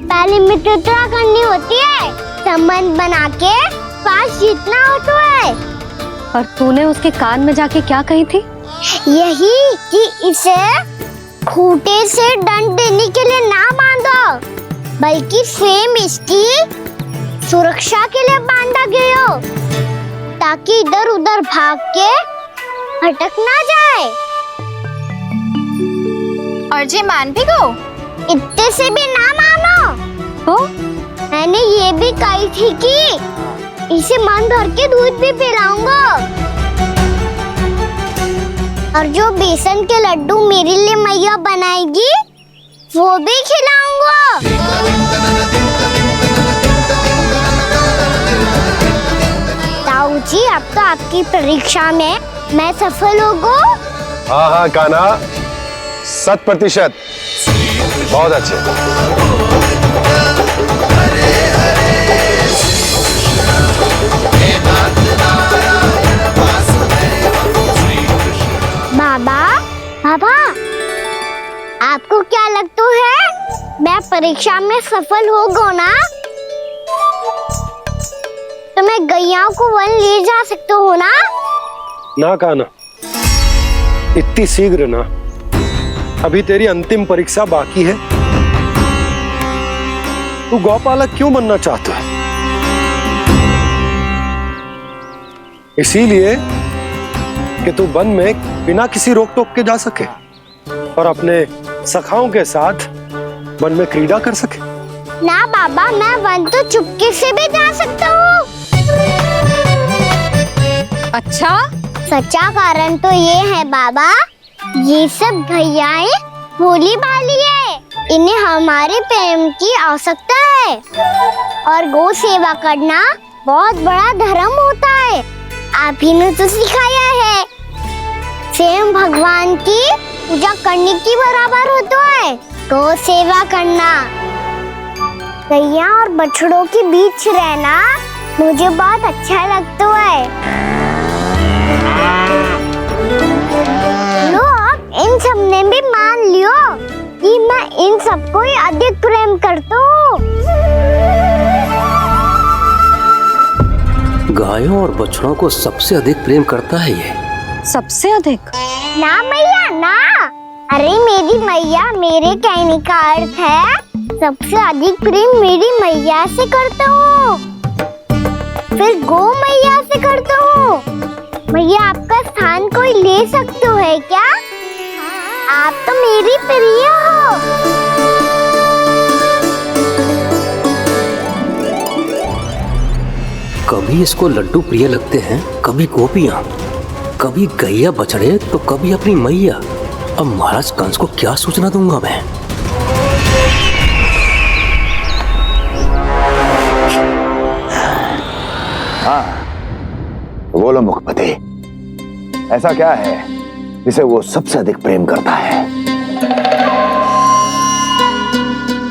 पहले मित्रता करनी होती है, संबंध बना के पास जीतना होता है। पर तूने उसके कान में जाके क्या कही थी? यही कि इसे खूंटे से दंड देने के लिए ना बांधो, बल्कि फ्रेम इसकी सुरक्षा के लिए बांधा गया हो, ताकि इधर उधर भाग के भटक ना जाए। मर्जी मान भी गो। इतने से भी ना मानो तो मैंने ये भी कही थी कि इसे मन भर के दूध भी पिलाऊंगा और जो बेसन के लड्डू मेरे लिए मैया बनाएगी वो भी खिलाऊंगा। ताऊ जी, अब तो आपकी परीक्षा में मैं सफल होगा। हाँ हाँ कान्हा, 100%। बहुत अच्छे। बाबा, बाबा, आपको क्या लगता है मैं परीक्षा में सफल होगा ना? तो मैं गैया को वन ले जा सकता हूँ ना? ना कान्हा, इतनी शीघ्र ना। अभी तेरी अंतिम परीक्षा बाकी है। तू गौपालक क्यों बनना चाहता है? इसीलिए कि तू वन में बिना किसी रोक टोक के जा सके और अपने सखाओं के साथ वन में क्रीड़ा कर सके। ना बाबा, मैं वन तो चुपके से भी जा सकता हूँ। अच्छा? सच्चा कारण तो ये है बाबा, ये सब भैयाएं भोली भाली है, इन्हें हमारे प्रेम की आवश्यकता है और गौ सेवा करना बहुत बड़ा धर्म होता है। आप ही ने तो सिखाया है, स्वयं भगवान की पूजा करने की बराबर होता है गौ सेवा करना। गैया और बछड़ों के बीच रहना मुझे बहुत अच्छा लगता है। लो, इन सब ने भी मान लियो कि मैं इन सबको ही अधिक प्रेम करता हूँ। गायों और बछड़ों को सबसे अधिक प्रेम करता है ये। सबसे अधिक? ना मैया ना, अरे मेरी मैया, मेरे कहने का अर्थ है सबसे अधिक प्रेम मेरी मैया से करता हूँ, फिर गौ मैया से करता हूँ। मैया, आपका स्थान कोई ले सकते है क्या? आप तो मेरी प्रिय हो। कभी इसको लड्डू प्रिय लगते हैं, कभी गोपियां, कभी गैया बछड़े, तो कभी अपनी मैया। अब महाराज कंस को क्या सूचना दूंगा मैं? हाँ, बोलो मुखपति, ऐसा क्या है जिसे वो सबसे अधिक प्रेम करता है?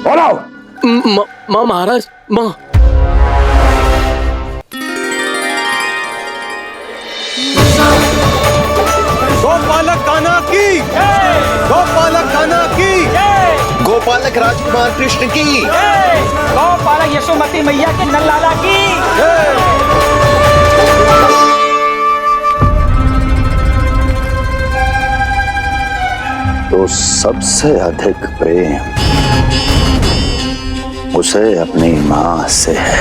बोलो। माँ महाराज, माँ। गोपालक कान्हा की, गोपालक कान्हा की, गोपालक राजकुमार कृष्ण की, गौपालक यशोमती मैया के नंदलाला की। तो सबसे अधिक प्रेम उसे अपनी माँ से है।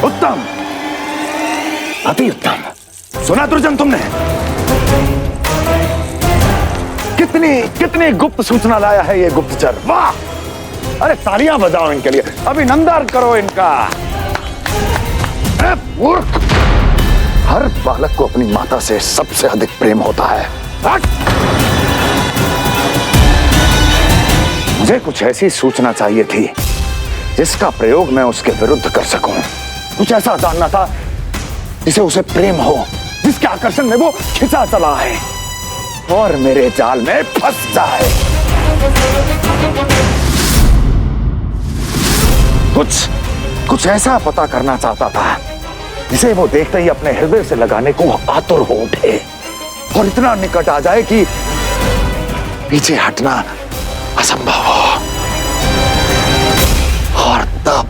उत्तम, अति उत्तम। सुना दुर्जन तुमने? कितनी गुप्त सूचना लाया है ये गुप्तचर। वाह! अरे तालियां बजाओ इनके लिए, अभिनंदन करो इनका। मूर्ख! हर बालक को अपनी माता से सबसे अधिक प्रेम होता है। मुझे कुछ ऐसी सूचना चाहिए थी जिसका प्रयोग मैं उसके विरुद्ध कर सकूं। कुछ ऐसा जानना था जिसे उसे प्रेम हो, जिसके आकर्षण में वो खिंचा चला है और मेरे जाल में फंस जाए। कुछ ऐसा पता करना चाहता था जिसे वो देखते ही अपने हृदय से लगाने को आतुर हो उठे और इतना निकट आ जाए कि पीछे हटना असंभव हो। और तब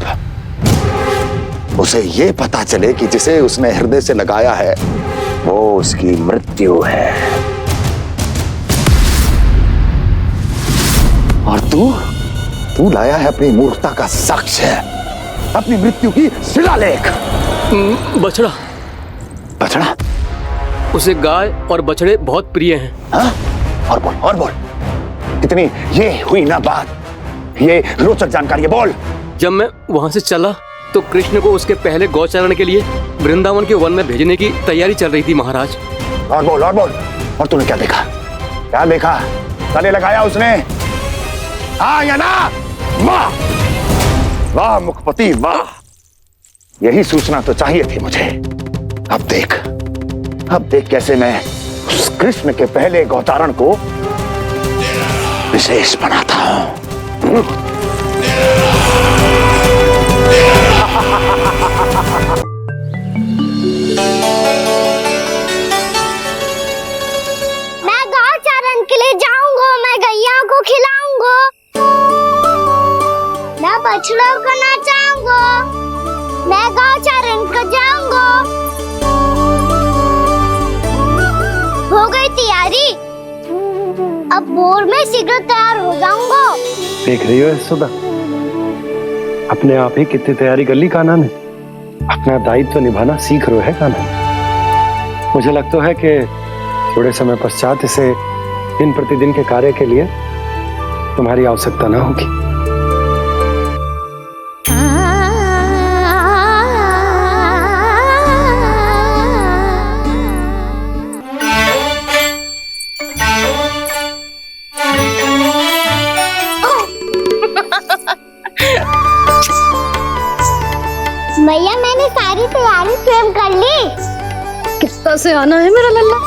उसे ये पता चले कि जिसे उसने हृदय से लगाया है वो उसकी मृत्यु है। तू लाया है अपनी मूर्खता का साक्ष्य, अपनी मृत्यु की शिलालेख। बछड़ा बछड़ा? उसे गाय और बछड़े बहुत प्रिय हैं। हाँ? और बोल कितनी ये हुई ना बात, ये रोचक जानकारी है, बोल। जब मैं वहां से चला तो कृष्ण को उसके पहले गौचारण के लिए वृंदावन के वन में भेजने की तैयारी चल रही थी महाराज। और बोल और तूने क्या देखा? गले लगाया उसने? हाँ या ना? वाह वाह मुखपति वाह, यही सूचना तो चाहिए थी मुझे। अब देख कैसे मैं उस कृष्ण के पहले गौतारण को विशेष बनाता हूं। मैं गौचारण के लिए जाऊंगा, मैं गैया को खिलाऊंगा, मैं बछड़ों को नचाऊंगा, मैं गौचारण को जाऊंगा। हो गई तैयारी, अब भोर में शीघ्र तैयार हो जाऊंगा। देख रही हो यशोदा, अपने आप ही कितनी तैयारी कर ली कान्हा ने। अपना दायित्व निभाना सीख रहे है कान्हा। मुझे लगता है कि थोड़े समय पश्चात इसे दिन प्रतिदिन के कार्य के लिए तुम्हारी आवश्यकता ना होगी। भैया मैंने सारी तैयारी स्वयं कर ली। कितना से आना है मेरा लल्ला?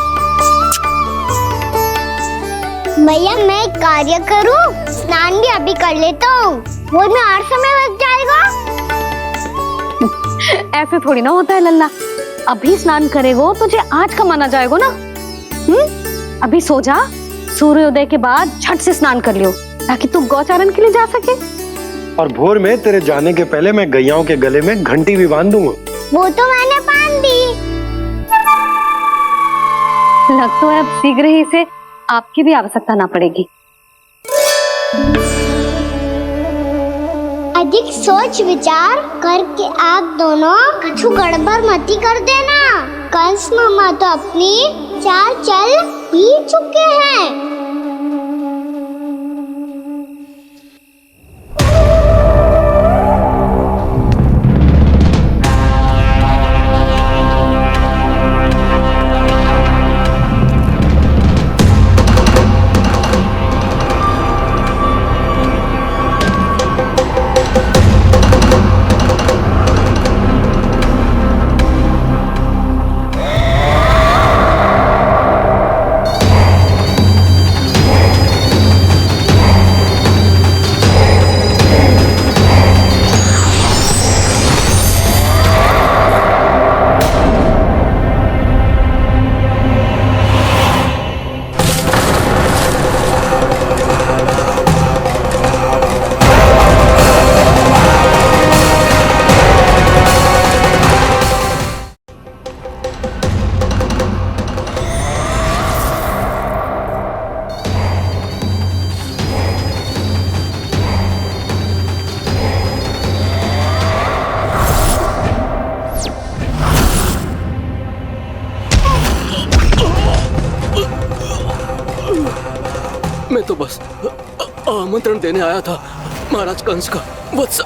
भैया मैं एक कार्य करूं, स्नान भी अभी कर लेता हूँ, वो में और समय लग जाएगा। ऐसे थोड़ी ना होता है लल्ला, अभी स्नान करेगो तुझे आज का माना जाएगा ना। अभी सो जा, सूर्योदय के बाद झट से स्नान कर लियो ताकि तू गौचारण के लिए जा सके। और भोर में तेरे जाने के पहले मैं गैयाओं के गले में घंटी भी बांध दूंगा। वो तो मैंने बांध दी। लग तो है अब शीघ्र ही से आपकी भी आवश्यकता ना पड़ेगी। अधिक सोच विचार करके आप दोनों कछु गड़बड़ मती कर देना। कंस मामा तो अपनी चाल चल ही चुके हैं। मैं तो बस आमंत्रण देने आया था महाराज कंस का। वत्स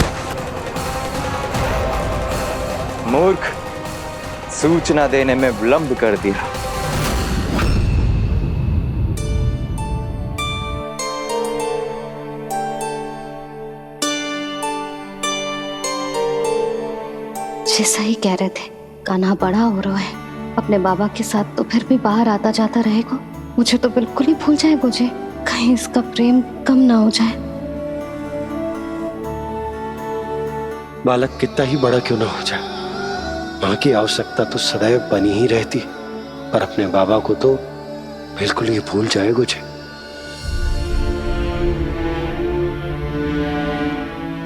मूर्ख, सूचना देने में विलंब कर दिया। जैसा ही कह रहे थे, कान्हा बड़ा हो रहा है, अपने बाबा के साथ तो फिर भी बाहर आता जाता रहेगा। मुझे तो बिल्कुल ही भूल जाए मुझे, कहीं इसका प्रेम कम ना हो जाए। बालक कितना ही बड़ा क्यों ना हो जाए, माँ की आवश्यकता तो सदैव बनी ही रहती, पर अपने बाबा को तो बिल्कुल ही भूल जाए मुझे।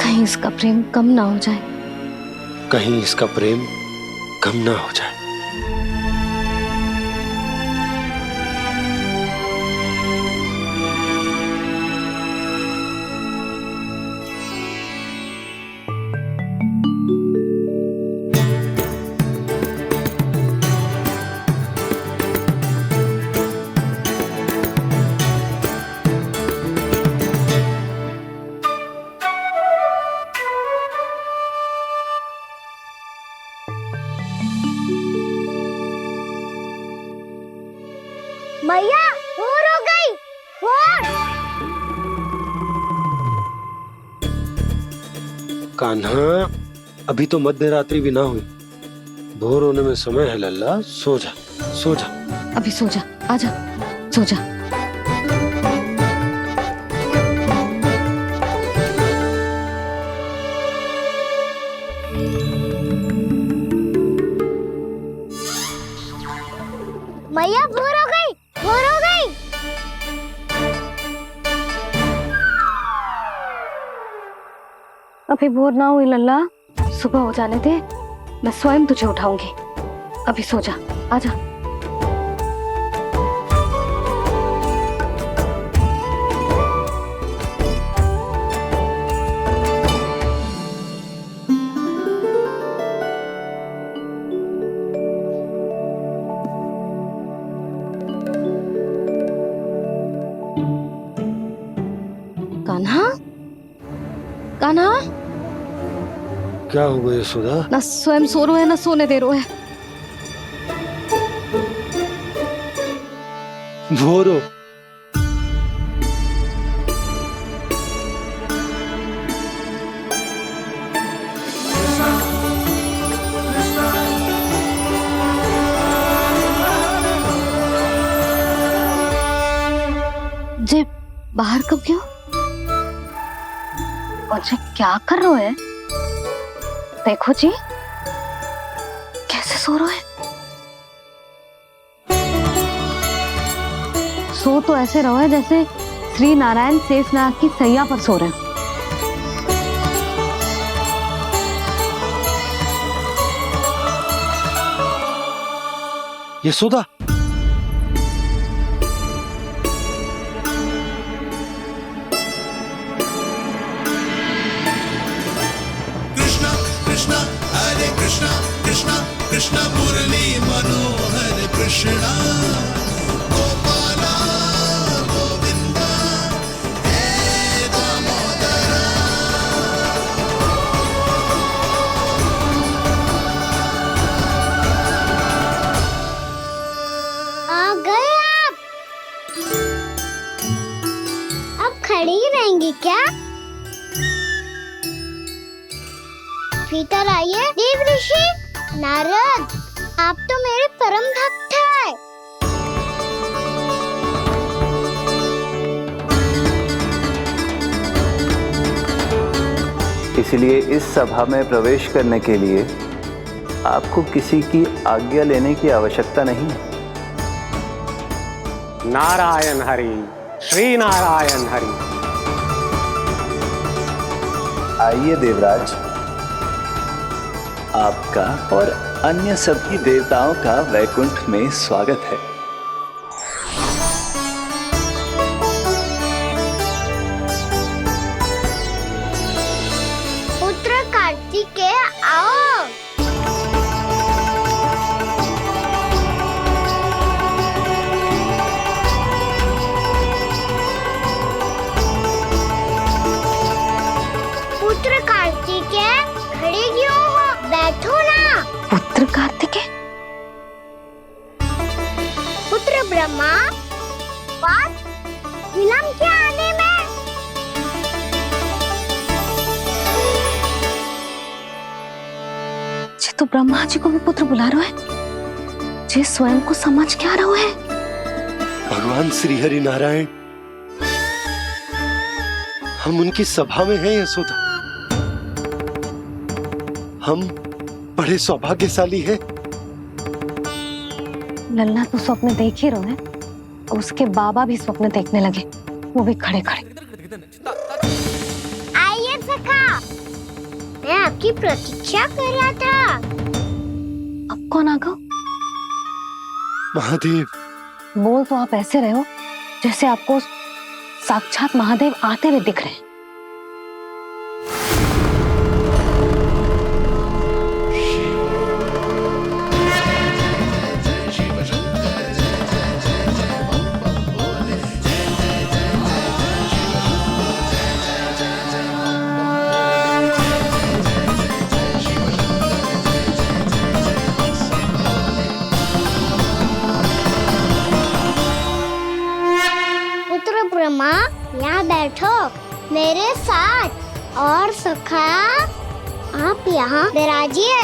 कहीं इसका प्रेम कम ना हो जाए, कहीं इसका प्रेम कम ना हो जाए। मैया भोर हो गई। भोर। कान्हा, अभी तो मध्य रात्रि भी ना हुई, भोर होने में समय है लल्ला। सो जा, सो जा। अभी सो जा, आजा, सो जा। मैया भोर हो गई, भोर हो गई। अभी भोर ना हुई लल्ला, सुबह हो जाने दे, मैं स्वयं तुझे उठाऊंगी। अभी सो जा, आजा। कान्हा, कान्हा, क्या हो गया सुधा? ना स्वयं सो रो है ना सोने दे रो है। भोर हो। जे बाहर कब गयो? और जे क्या कर रहे है? देखो जी, कैसे सो रहे है। सो तो ऐसे रहो है जैसे श्री नारायण शेषनाग की सैया पर सो रहे हैं। यशोदा, कृष्णा कृष्णा हरे कृष्णा कृष्णा कृष्णा मुरली मनोहर कृष्णा गोपाला गोविंदा हे दामोदरा। आ गए आप। अब खड़ी ही रहेंगी क्या? भीतर आइए। देव ऋषि नारद, आप तो मेरे परम भक्त हैं। इसलिए इस सभा में प्रवेश करने के लिए आपको किसी की आज्ञा लेने की आवश्यकता नहीं है। नारायण हरि, श्री नारायण हरि। आइए देवराज, आपका और अन्य सभी देवताओं का वैकुंठ में स्वागत है। पुत्र कार्तिकेय आओ। पुत्र कार्तिकेय खड़े क्यों हो? बैठो ना। पुत्र कार्तिकेय? पुत्र ब्रह्मा, बात विलंब क्या आने में? जे तो ब्रह्मा जी को भी पुत्र बुला रहे है, जे स्वयं को समझ क्या रहे है। भगवान श्री हरि नारायण, हम उनकी सभा में हैं यशोदा। हम बड़े सौभाग्यशाली हैं। लल्ला तो स्वप्न देख ही रहे हैं, और उसके बाबा भी स्वप्न देखने लगे, वो भी खड़े खड़े। आइए सखा, मैं आपकी प्रतीक्षा कर रहा था। अब कौन आ गया? महादेव। बोल तो आप ऐसे रहे हो जैसे आपको साक्षात महादेव आते हुए दिख रहे हैं। बैठो मेरे साथ। और सखा आप यहाँ विराजिए।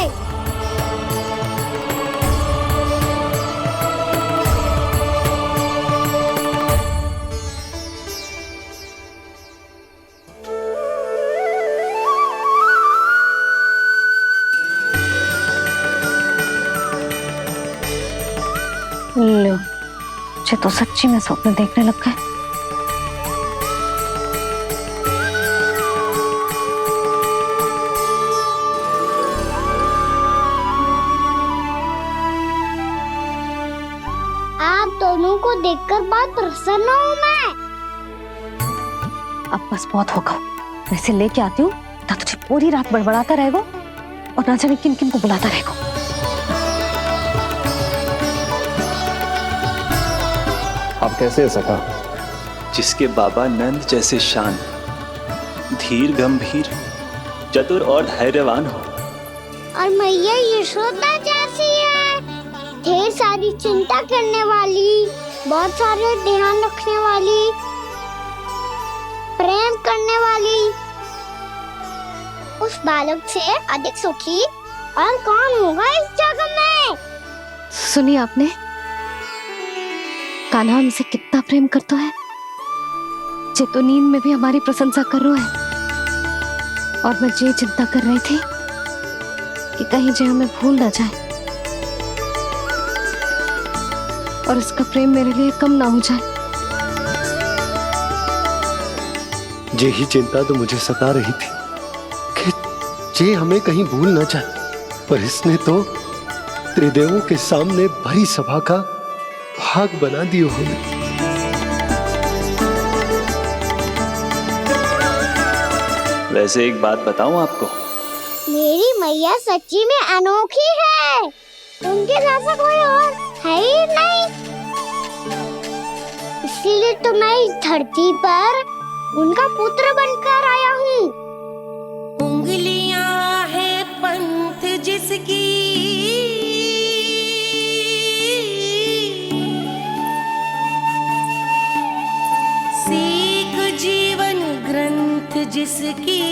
लो, मुझे तो सच्ची में स्वप्न देखने लग गए। आप दोनों को देखकर बहुत प्रसन्न हूँ मैं। अब बस बहुत होगा। मैं इसे लेके आती हूँ, ना तुझे पूरी रात बड़बड़ाता रहेगा और ना जाने किन किन को बुलाता रहेगा। आप कैसे है सखा? जिसके बाबा नंद जैसे शान, धीर गंभीर, चतुर और धैर्यवान हो। और मैया यशोदा जैसी है, ढेर सारी चिंता करने वाली, बहुत सारे ध्यान रखने वाली, प्रेम करने वाली। उस बालक से अधिक सुखी और कौन होगा इस जग में? सुनिए आपने, कान्हा हमसे कितना प्रेम करता है। जे तो नींद में भी हमारी प्रशंसा कर रहा है। और मैं ये चिंता कर रही थी कि कहीं जे हमें भूल ना जाए और इसका प्रेम मेरे लिए कम ना हो जाए। यही चिंता तो मुझे सता रही थी कि जे हमें कहीं भूल ना जाए, पर इसने तो त्रिदेवों के सामने भरी सभा का भाग बना दियो हमें। वैसे एक बात बताऊं आपको, मेरी मैया सच्ची में अनोखी है। उनके जैसा कोई और है ही नहीं। इसीलिए तो मैं इस धरती पर उनका पुत्र बनकर आया हूँ। उंगलियां है पंथ जिसकी, सीख जीवन ग्रंथ जिसकी,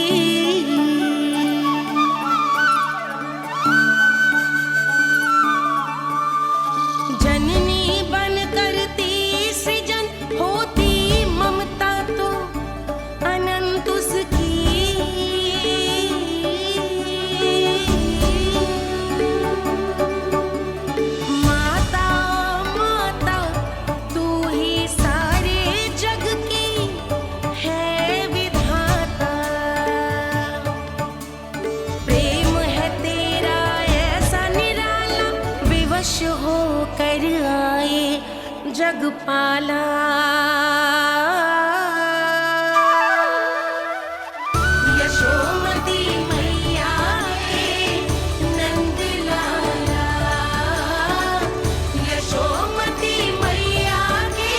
जननी बन करती सृजन होती ममता तो अनंत उसकी। माता माता तू ही सारे जग की है विधाता। प्रेम है तेरा ऐसा निराला, विवश हो कर आए जग पाला। यशोमती मैया के नंद लाला, यशोमती मैया के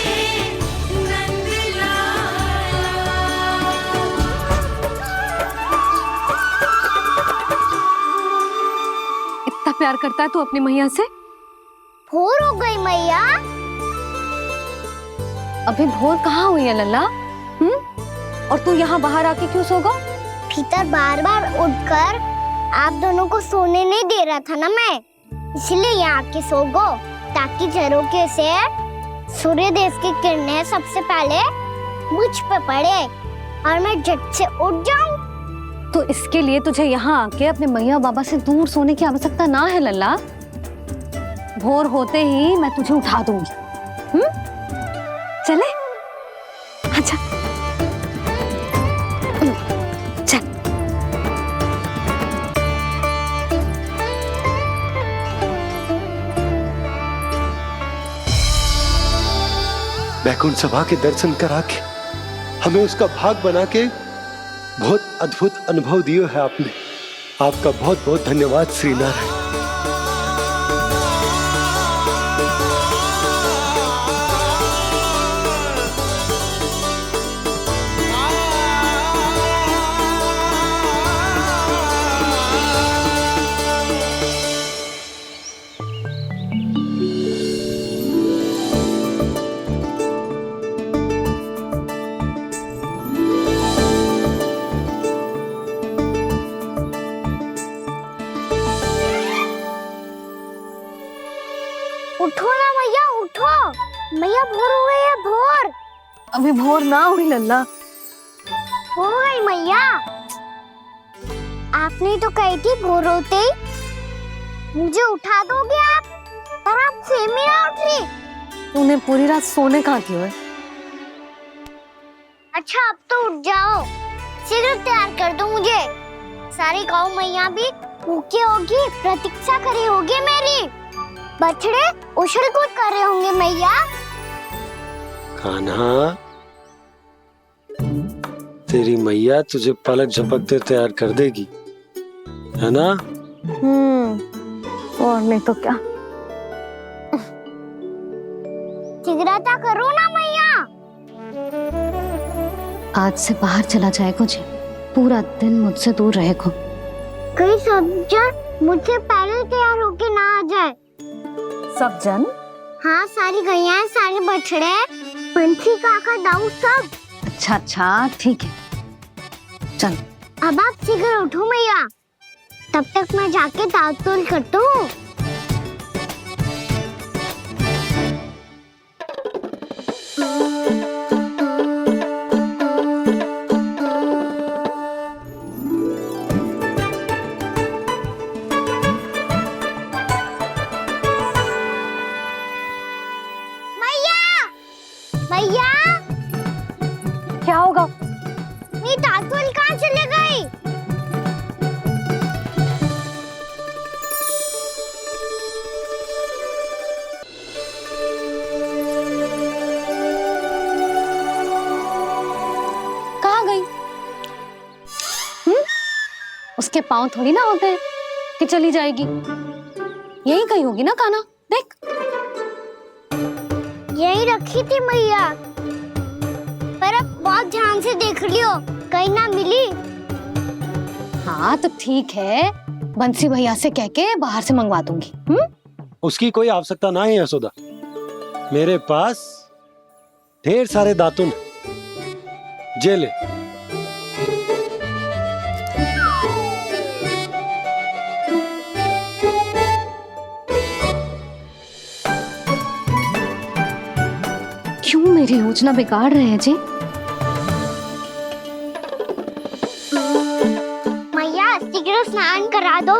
नंद लाला। इतना प्यार करता है तू अपनी मैया से? भोर हो गई मैया। अभी भोर कहाँ हुई है लल्ला? और तू यहाँ बाहर आके क्यों सो गया? भीतर बार बार उठकर आप दोनों को सोने नहीं दे रहा था ना मैं, इसलिए यहाँ आके सो गो, ताकि झरोखे से सूर्य देव की किरणें सबसे पहले मुझ पे पड़े और मैं झट से उठ जाऊं। तो इसके लिए तुझे यहाँ आके अपने मैया बाबा से दूर सोने की आवश्यकता ना है लल्ला। भोर होते ही मैं तुझे उठा दूंगी। चले? अच्छा चल। बैकुंठ सभा के दर्शन करा के हमें उसका भाग बना के बहुत अद्भुत अनुभव दियो है आपने। आपका बहुत बहुत धन्यवाद श्री नारायण। उठो ना मैया, उठो। मैया भोर हो गई है, भोर। अभी भोर ना हुई लल्ला। हो गई मैया। आपने तो कही थी भोर होते ही मुझे उठा दोगे आप, पर आप फिर भी ना उठ रही। तूने पूरी रात सोने कहाँ की है? अच्छा अब तो उठ जाओ, शीघ्र तैयार कर दो मुझे। सारी गौ मैया भी भूखी होगी, प्रतीक्षा करी होगी मेरी। बछड़े उछल कूद कर रहे होंगे मैया। कान्हा, तेरी मैया तुझे पलक झपकते तैयार कर देगी, है ना? और नहीं तो क्या। शीघ्रता करो ना मैया। आज से बाहर चला जाएगा जी, पूरा दिन मुझसे दूर रहेगा। कहीं सब जन मुझसे पहले तैयार होके ना आ जाए। सब जन? हाँ, सारी गैया, सारे बछड़े, पंछी, काका, दाऊ, सब। अच्छा अच्छा ठीक है, चल। अब आप शीघ्र उठो मैया, तब तक मैं जाके ताल-तोल करता हूँ। मैया, क्या होगा? मेरी ताल-तोल कहाँ चले गई? कहाँ गई? उसके पाँव थोड़ी ना होते हैं कि चली जाएगी। यही कहीं होगी ना कान्हा, देख। यही रखी थी मैया, पर अब बहुत ध्यान से देख लियो, कहीं ना मिली। हाँ तो ठीक है, बंसी भैया से कह के बाहर से मंगवा दूंगी। उसकी कोई आवश्यकता ना है यशोदा, मेरे पास ढेर सारे दातुन, जे ले। क्यों मेरी योजना बिगाड़ रहे हैं जी? मैया शीघ्र स्नान करा दो।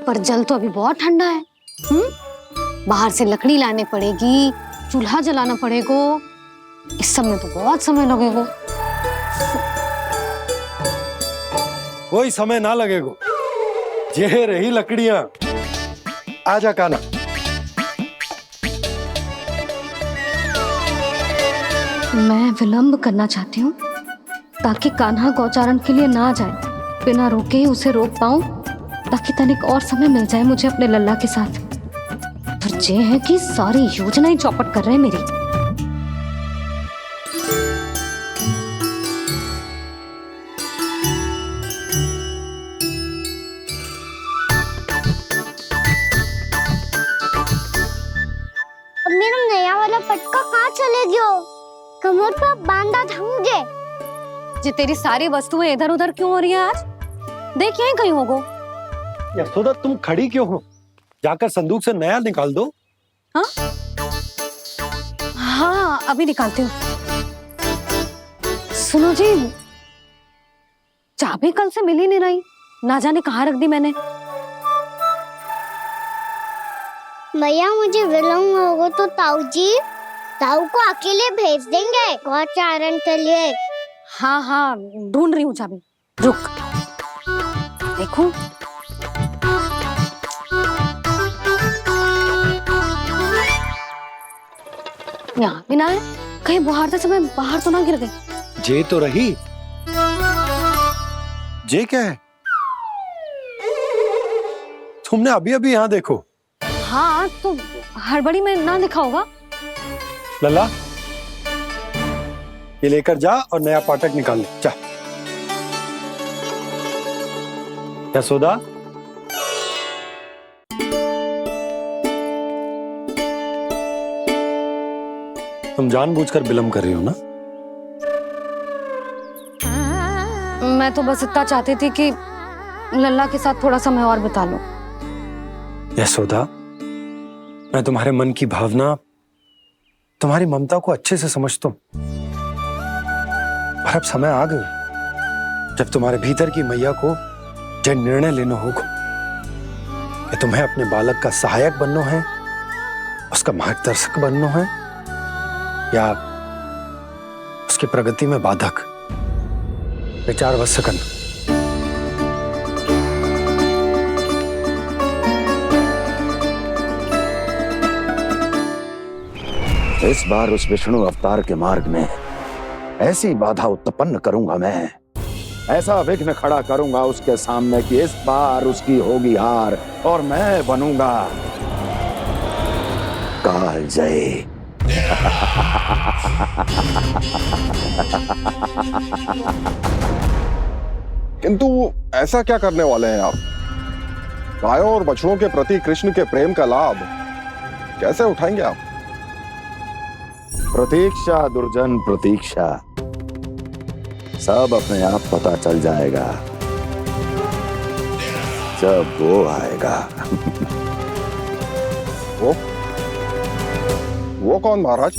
पर जल तो अभी बहुत ठंडा है। बाहर से लकड़ी लाने पड़ेगी, चूल्हा जलाना पड़ेगा, इस सब में तो बहुत समय लगेगा। कोई समय ना लगेगा, ये रही लकड़ियां। आजा कान्हा। मैं विलंब करना चाहती हूँ ताकि कान्हा गौचारण के लिए ना जाए, बिना रोके ही उसे रोक पाऊं, ताकि तनिक और समय मिल जाए मुझे अपने लल्ला के साथ। पर ये है कि सारी योजना ही चौपट कर रहे हैं मेरी। अब मेरा नया वाला पटका कहाँ चले गयो? कमर पर बांधा था मुझे। जी तेरी सारी वस्तुएं इधर उधर क्यों हो रही है आज? देख यहीं कहीं होगो। यशोदा तुम खड़ी क्यों हो? जाकर संदूक से नया निकाल दो। हाँ हाँ अभी निकालती हूँ। सुनो जी, चाबी कल से मिल ही नहीं रही, ना जाने कहाँ रख दी मैंने। मैया मुझे विलम्ब होगा तो ताऊ को अकेले भेज देंगे गौचारण के लिए। हाँ हाँ ढूंढ रही हूँ चाबी, रुक। देखो यहाँ भी ना है, कहीं बुहारते समय बाहर तो ना गिर गई। जे तो रही। जे क्या है? तुमने अभी अभी यहाँ देखो। हाँ तो हड़बड़ी में ना दिखा होगा। लल्ला ये लेकर जा और नया पाठक निकाल ले, जा। यशोदा तुम जानबूझकर विलंब कर रही हो ना? मैं तो बस इतना चाहती थी कि लल्ला के साथ थोड़ा समय और बिता लूं। यशोदा मैं तुम्हारे मन की भावना, तुम्हारी ममता को अच्छे से समझता हूं, पर अब समय आ गया जब तुम्हारे भीतर की मैया को जो निर्णय लेना होगा कि तुम्हें अपने बालक का सहायक बनना है, उसका मार्गदर्शक बनना है, या उसकी प्रगति में बाधक। विचार अवश्य करना। इस बार उस विष्णु अवतार के मार्ग में ऐसी बाधा उत्पन्न करूंगा मैं, ऐसा विघ्न खड़ा करूंगा उसके सामने कि इस बार उसकी होगी हार और मैं बनूंगा कालजयी। किंतु ऐसा क्या करने वाले हैं आप? गायों और बछड़ों के प्रति कृष्ण के प्रेम का लाभ कैसे उठाएंगे आप? प्रतीक्षा दुर्जन प्रतीक्षा, सब अपने आप पता चल जाएगा जब वो आएगा। वो कौन महाराज?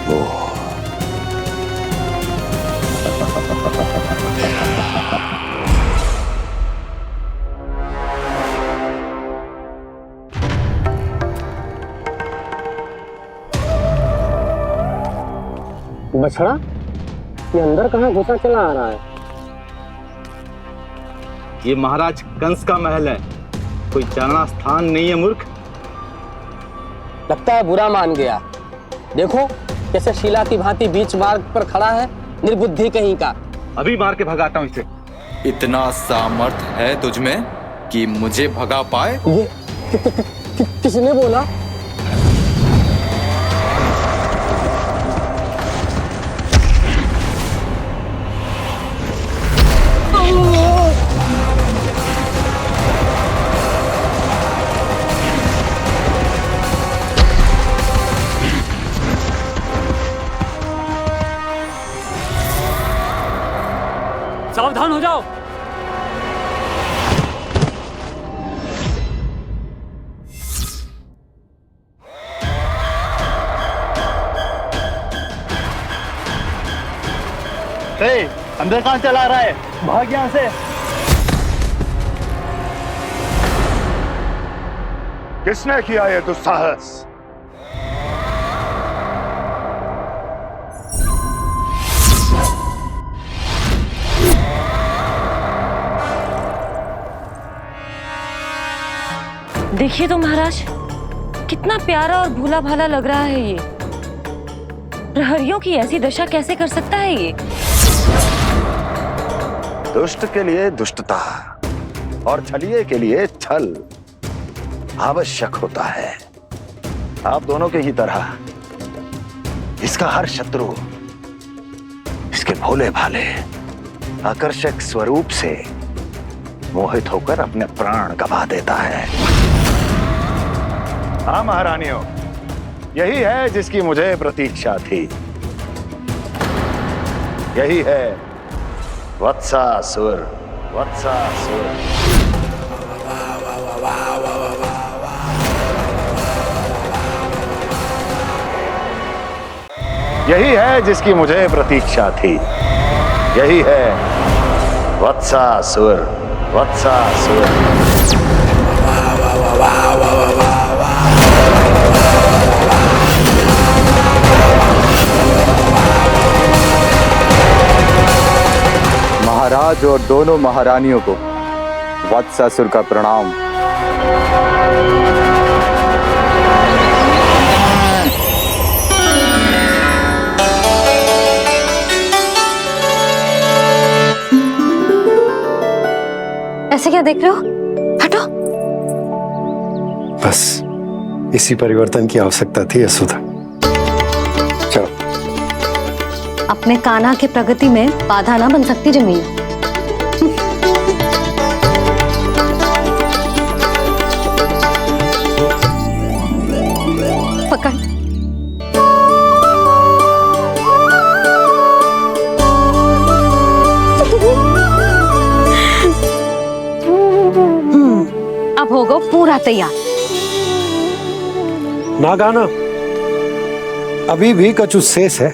वो बछड़ा, ये अंदर कहाँ घुसा चला आ रहा है? ये महाराज कंस का महल है, कोई जाना स्थान नहीं है मूर्ख। लगता है बुरा मान गया। देखो कैसे शिला की भांति बीच मार्ग पर खड़ा है, निर्बुद्धि कहीं का। अभी मार के भगाता हूँ इसे। इतना सामर्थ है तुझमें कि मुझे भगा पाए? ये किसने बोला? सावधान हो जाओ। अंदर कहाँ चला रहा है? भाग यहाँ से। किसने किया ये दुस्साहस? देखिए तो महाराज, कितना प्यारा और भोला भाला लग रहा है ये। प्रहरियों की ऐसी दशा कैसे कर सकता है ये? दुष्ट के लिए दुष्टता और छलिए के लिए छल आवश्यक होता है। आप दोनों के ही तरह इसका हर शत्रु इसके भोले भाले आकर्षक स्वरूप से मोहित होकर अपने प्राण गवा देता है। हाँ महारानियों, यही है जिसकी मुझे प्रतीक्षा थी। यही है वत्सासुर। वत्सासुर यही है जिसकी मुझे प्रतीक्षा थी। यही है वत्सासुर। वत्सासुर महाराज और दोनों महारानियों को वत्सासुर का प्रणाम। ऐसे क्या देख रहे हो? हटो। बस इसी परिवर्तन की आवश्यकता थी यशोदा। चलो। अपने कान्हा की प्रगति में बाधा ना बन सकती जमीन। पकड़। हो गो पूरा तैयार। ना गाना, अभी भी कछु शेष है।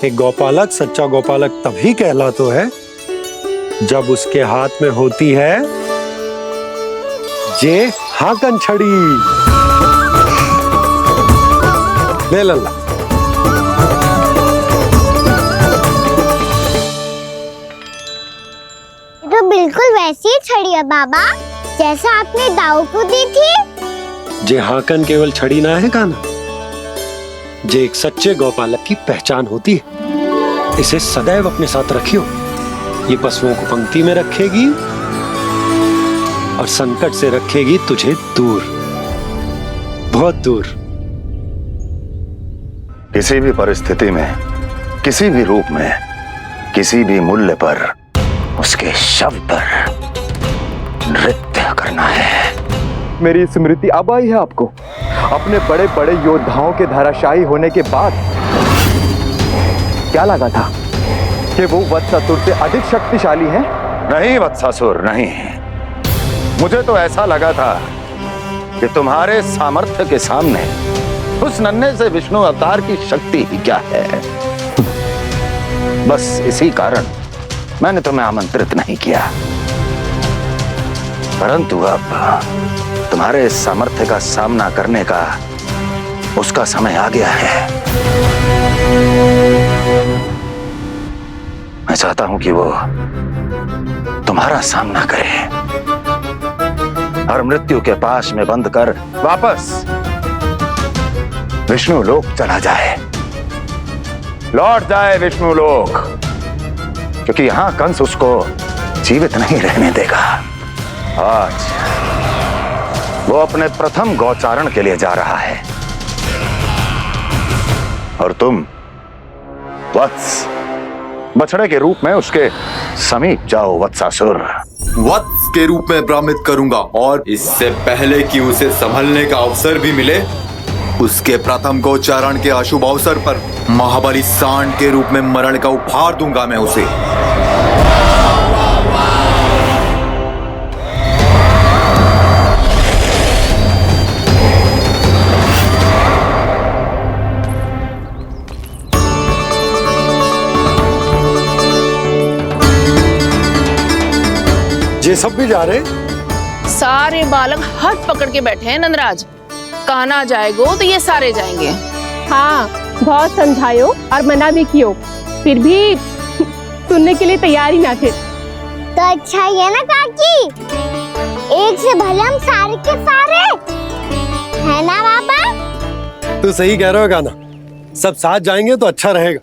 एक गौपालक सच्चा गौपालक तभी कहलाता है जब उसके हाथ में होती है जे हाकन छड़ी। ले लल्ला। तो बिल्कुल वैसी ही छड़ी है बाबा जैसा आपने दाऊ को दी थी। जे हाकन केवल छड़ी ना है गाना, जे एक सच्चे गौपालक की पहचान होती है। इसे सदैव अपने साथ रखियो। ये पशुओं को पंक्ति में रखेगी और संकट से रखेगी तुझे दूर, बहुत दूर। किसी भी परिस्थिति में, किसी भी रूप में, किसी भी मूल्य पर उसके शव पर नृत्य करना है। मेरी स्मृति अब आई है आपको? अपने बड़े बड़े योद्धाओं के धराशायी होने के बाद क्या लगा था कि वो वत्सासुर से अधिक शक्तिशाली है? नहीं वत्सासुर, नहीं। मुझे तो ऐसा लगा था कि तुम्हारे सामर्थ्य के सामने उस नन्हे से विष्णु अवतार की शक्ति ही क्या है। बस इसी कारण मैंने तुम्हें आमंत्रित नहीं किया। परंतु अब तुम्हारे इस सामर्थ्य का सामना करने का उसका समय आ गया है। मैं चाहता हूं कि वो तुम्हारा सामना करे और मृत्यु के पास में बंद कर वापस विष्णु लोक चला जाए, लौट जाए विष्णु लोक, क्योंकि यहां कंस उसको जीवित नहीं रहने देगा। आज वो अपने प्रथम गौचारण के लिए जा रहा है और तुम वत्स, बछड़े के रूप में उसके समीप जाओ वत्सासुर। वत्स के रूप में भ्रमित करूंगा और इससे पहले कि उसे संभलने का अवसर भी मिले, उसके प्रथम गोचारण के अशुभ अवसर पर महाबली सांड के रूप में मरण का उपहार दूंगा मैं उसे। ये सब भी जा रहे? सारे बालक हाथ पकड़ के बैठे हैं नंदराज। कान्हा जाएगो तो ये सारे जाएंगे। हाँ, बहुत समझायो और मना भी कियो, फिर भी सुनने के लिए तैयार ही ना थे। तो अच्छा ही है ना काकी, एक से भले हम सारे के सारे, है ना बाबा? तू सही कह रहे हो गाना, सब साथ जाएंगे तो अच्छा रहेगा,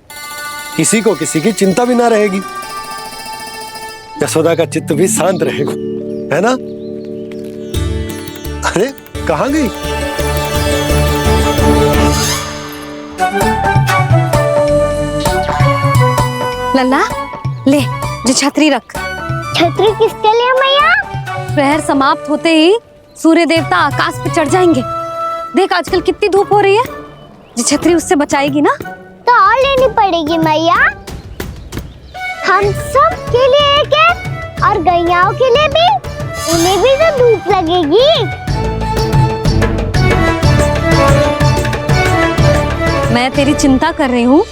किसी को किसी की चिंता भी ना रहेगी, यशोदा का चित्त भी शांत रहेगा, है ना? अरे कहाँ गई? लल्ला ले, जो छतरी रख। छतरी किसके लिए मैया? प्रहर समाप्त होते ही सूर्य देवता आकाश पे चढ़ जाएंगे। देख आजकल कितनी धूप हो रही है, जो छतरी उससे बचाएगी ना। तो और लेनी पड़ेगी मैया, हम सब के लिए एक एक और गैयाओं के लिए भी, उन्हें भी तो धूप लगेगी। मैं तेरी चिंता कर रही हूँ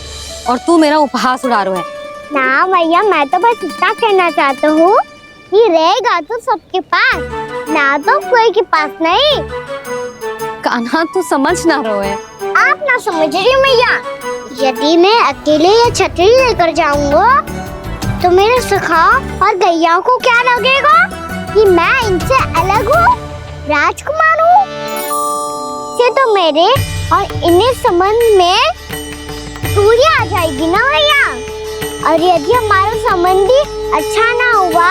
और तू मेरा उपहास उड़ा रहा है। ना भैया, मैं तो बस इतना कहना चाहता हूँ कि रहेगा तो सबके पास, ना तो कोई के पास नहीं। कान्हा तू समझ ना रहो है। आप ना समझ रही मैया, यदि मैं अकेले ये छतरी लेकर जाऊंगा तो मेरे सखा और गैयाओं को क्या लगेगा कि मैं इनसे अलग हूँ, राजकुमार हूँ। से तो मेरे और इन्हें संबंध में दूरी आ जाएगी ना भैया। और यदि हमारा संबंध ही अच्छा ना हुआ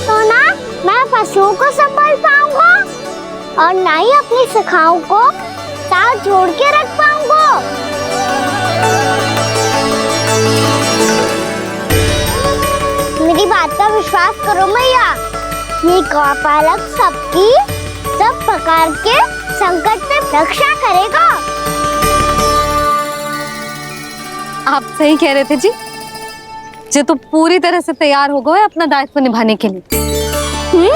तो ना मैं पशुओं को संभाल पाऊंगा और ना ही अपनी सखाओं को साथ जोड़ के रख पाऊंगा। मेरी बात का विश्वास करो मैया, ये गौपालक सबकी सब प्रकार के संकट से रक्षा करेगा। आप सही कह रहे थे जी, जो तो पूरी तरह से तैयार हो गए अपना दायित्व निभाने के लिए।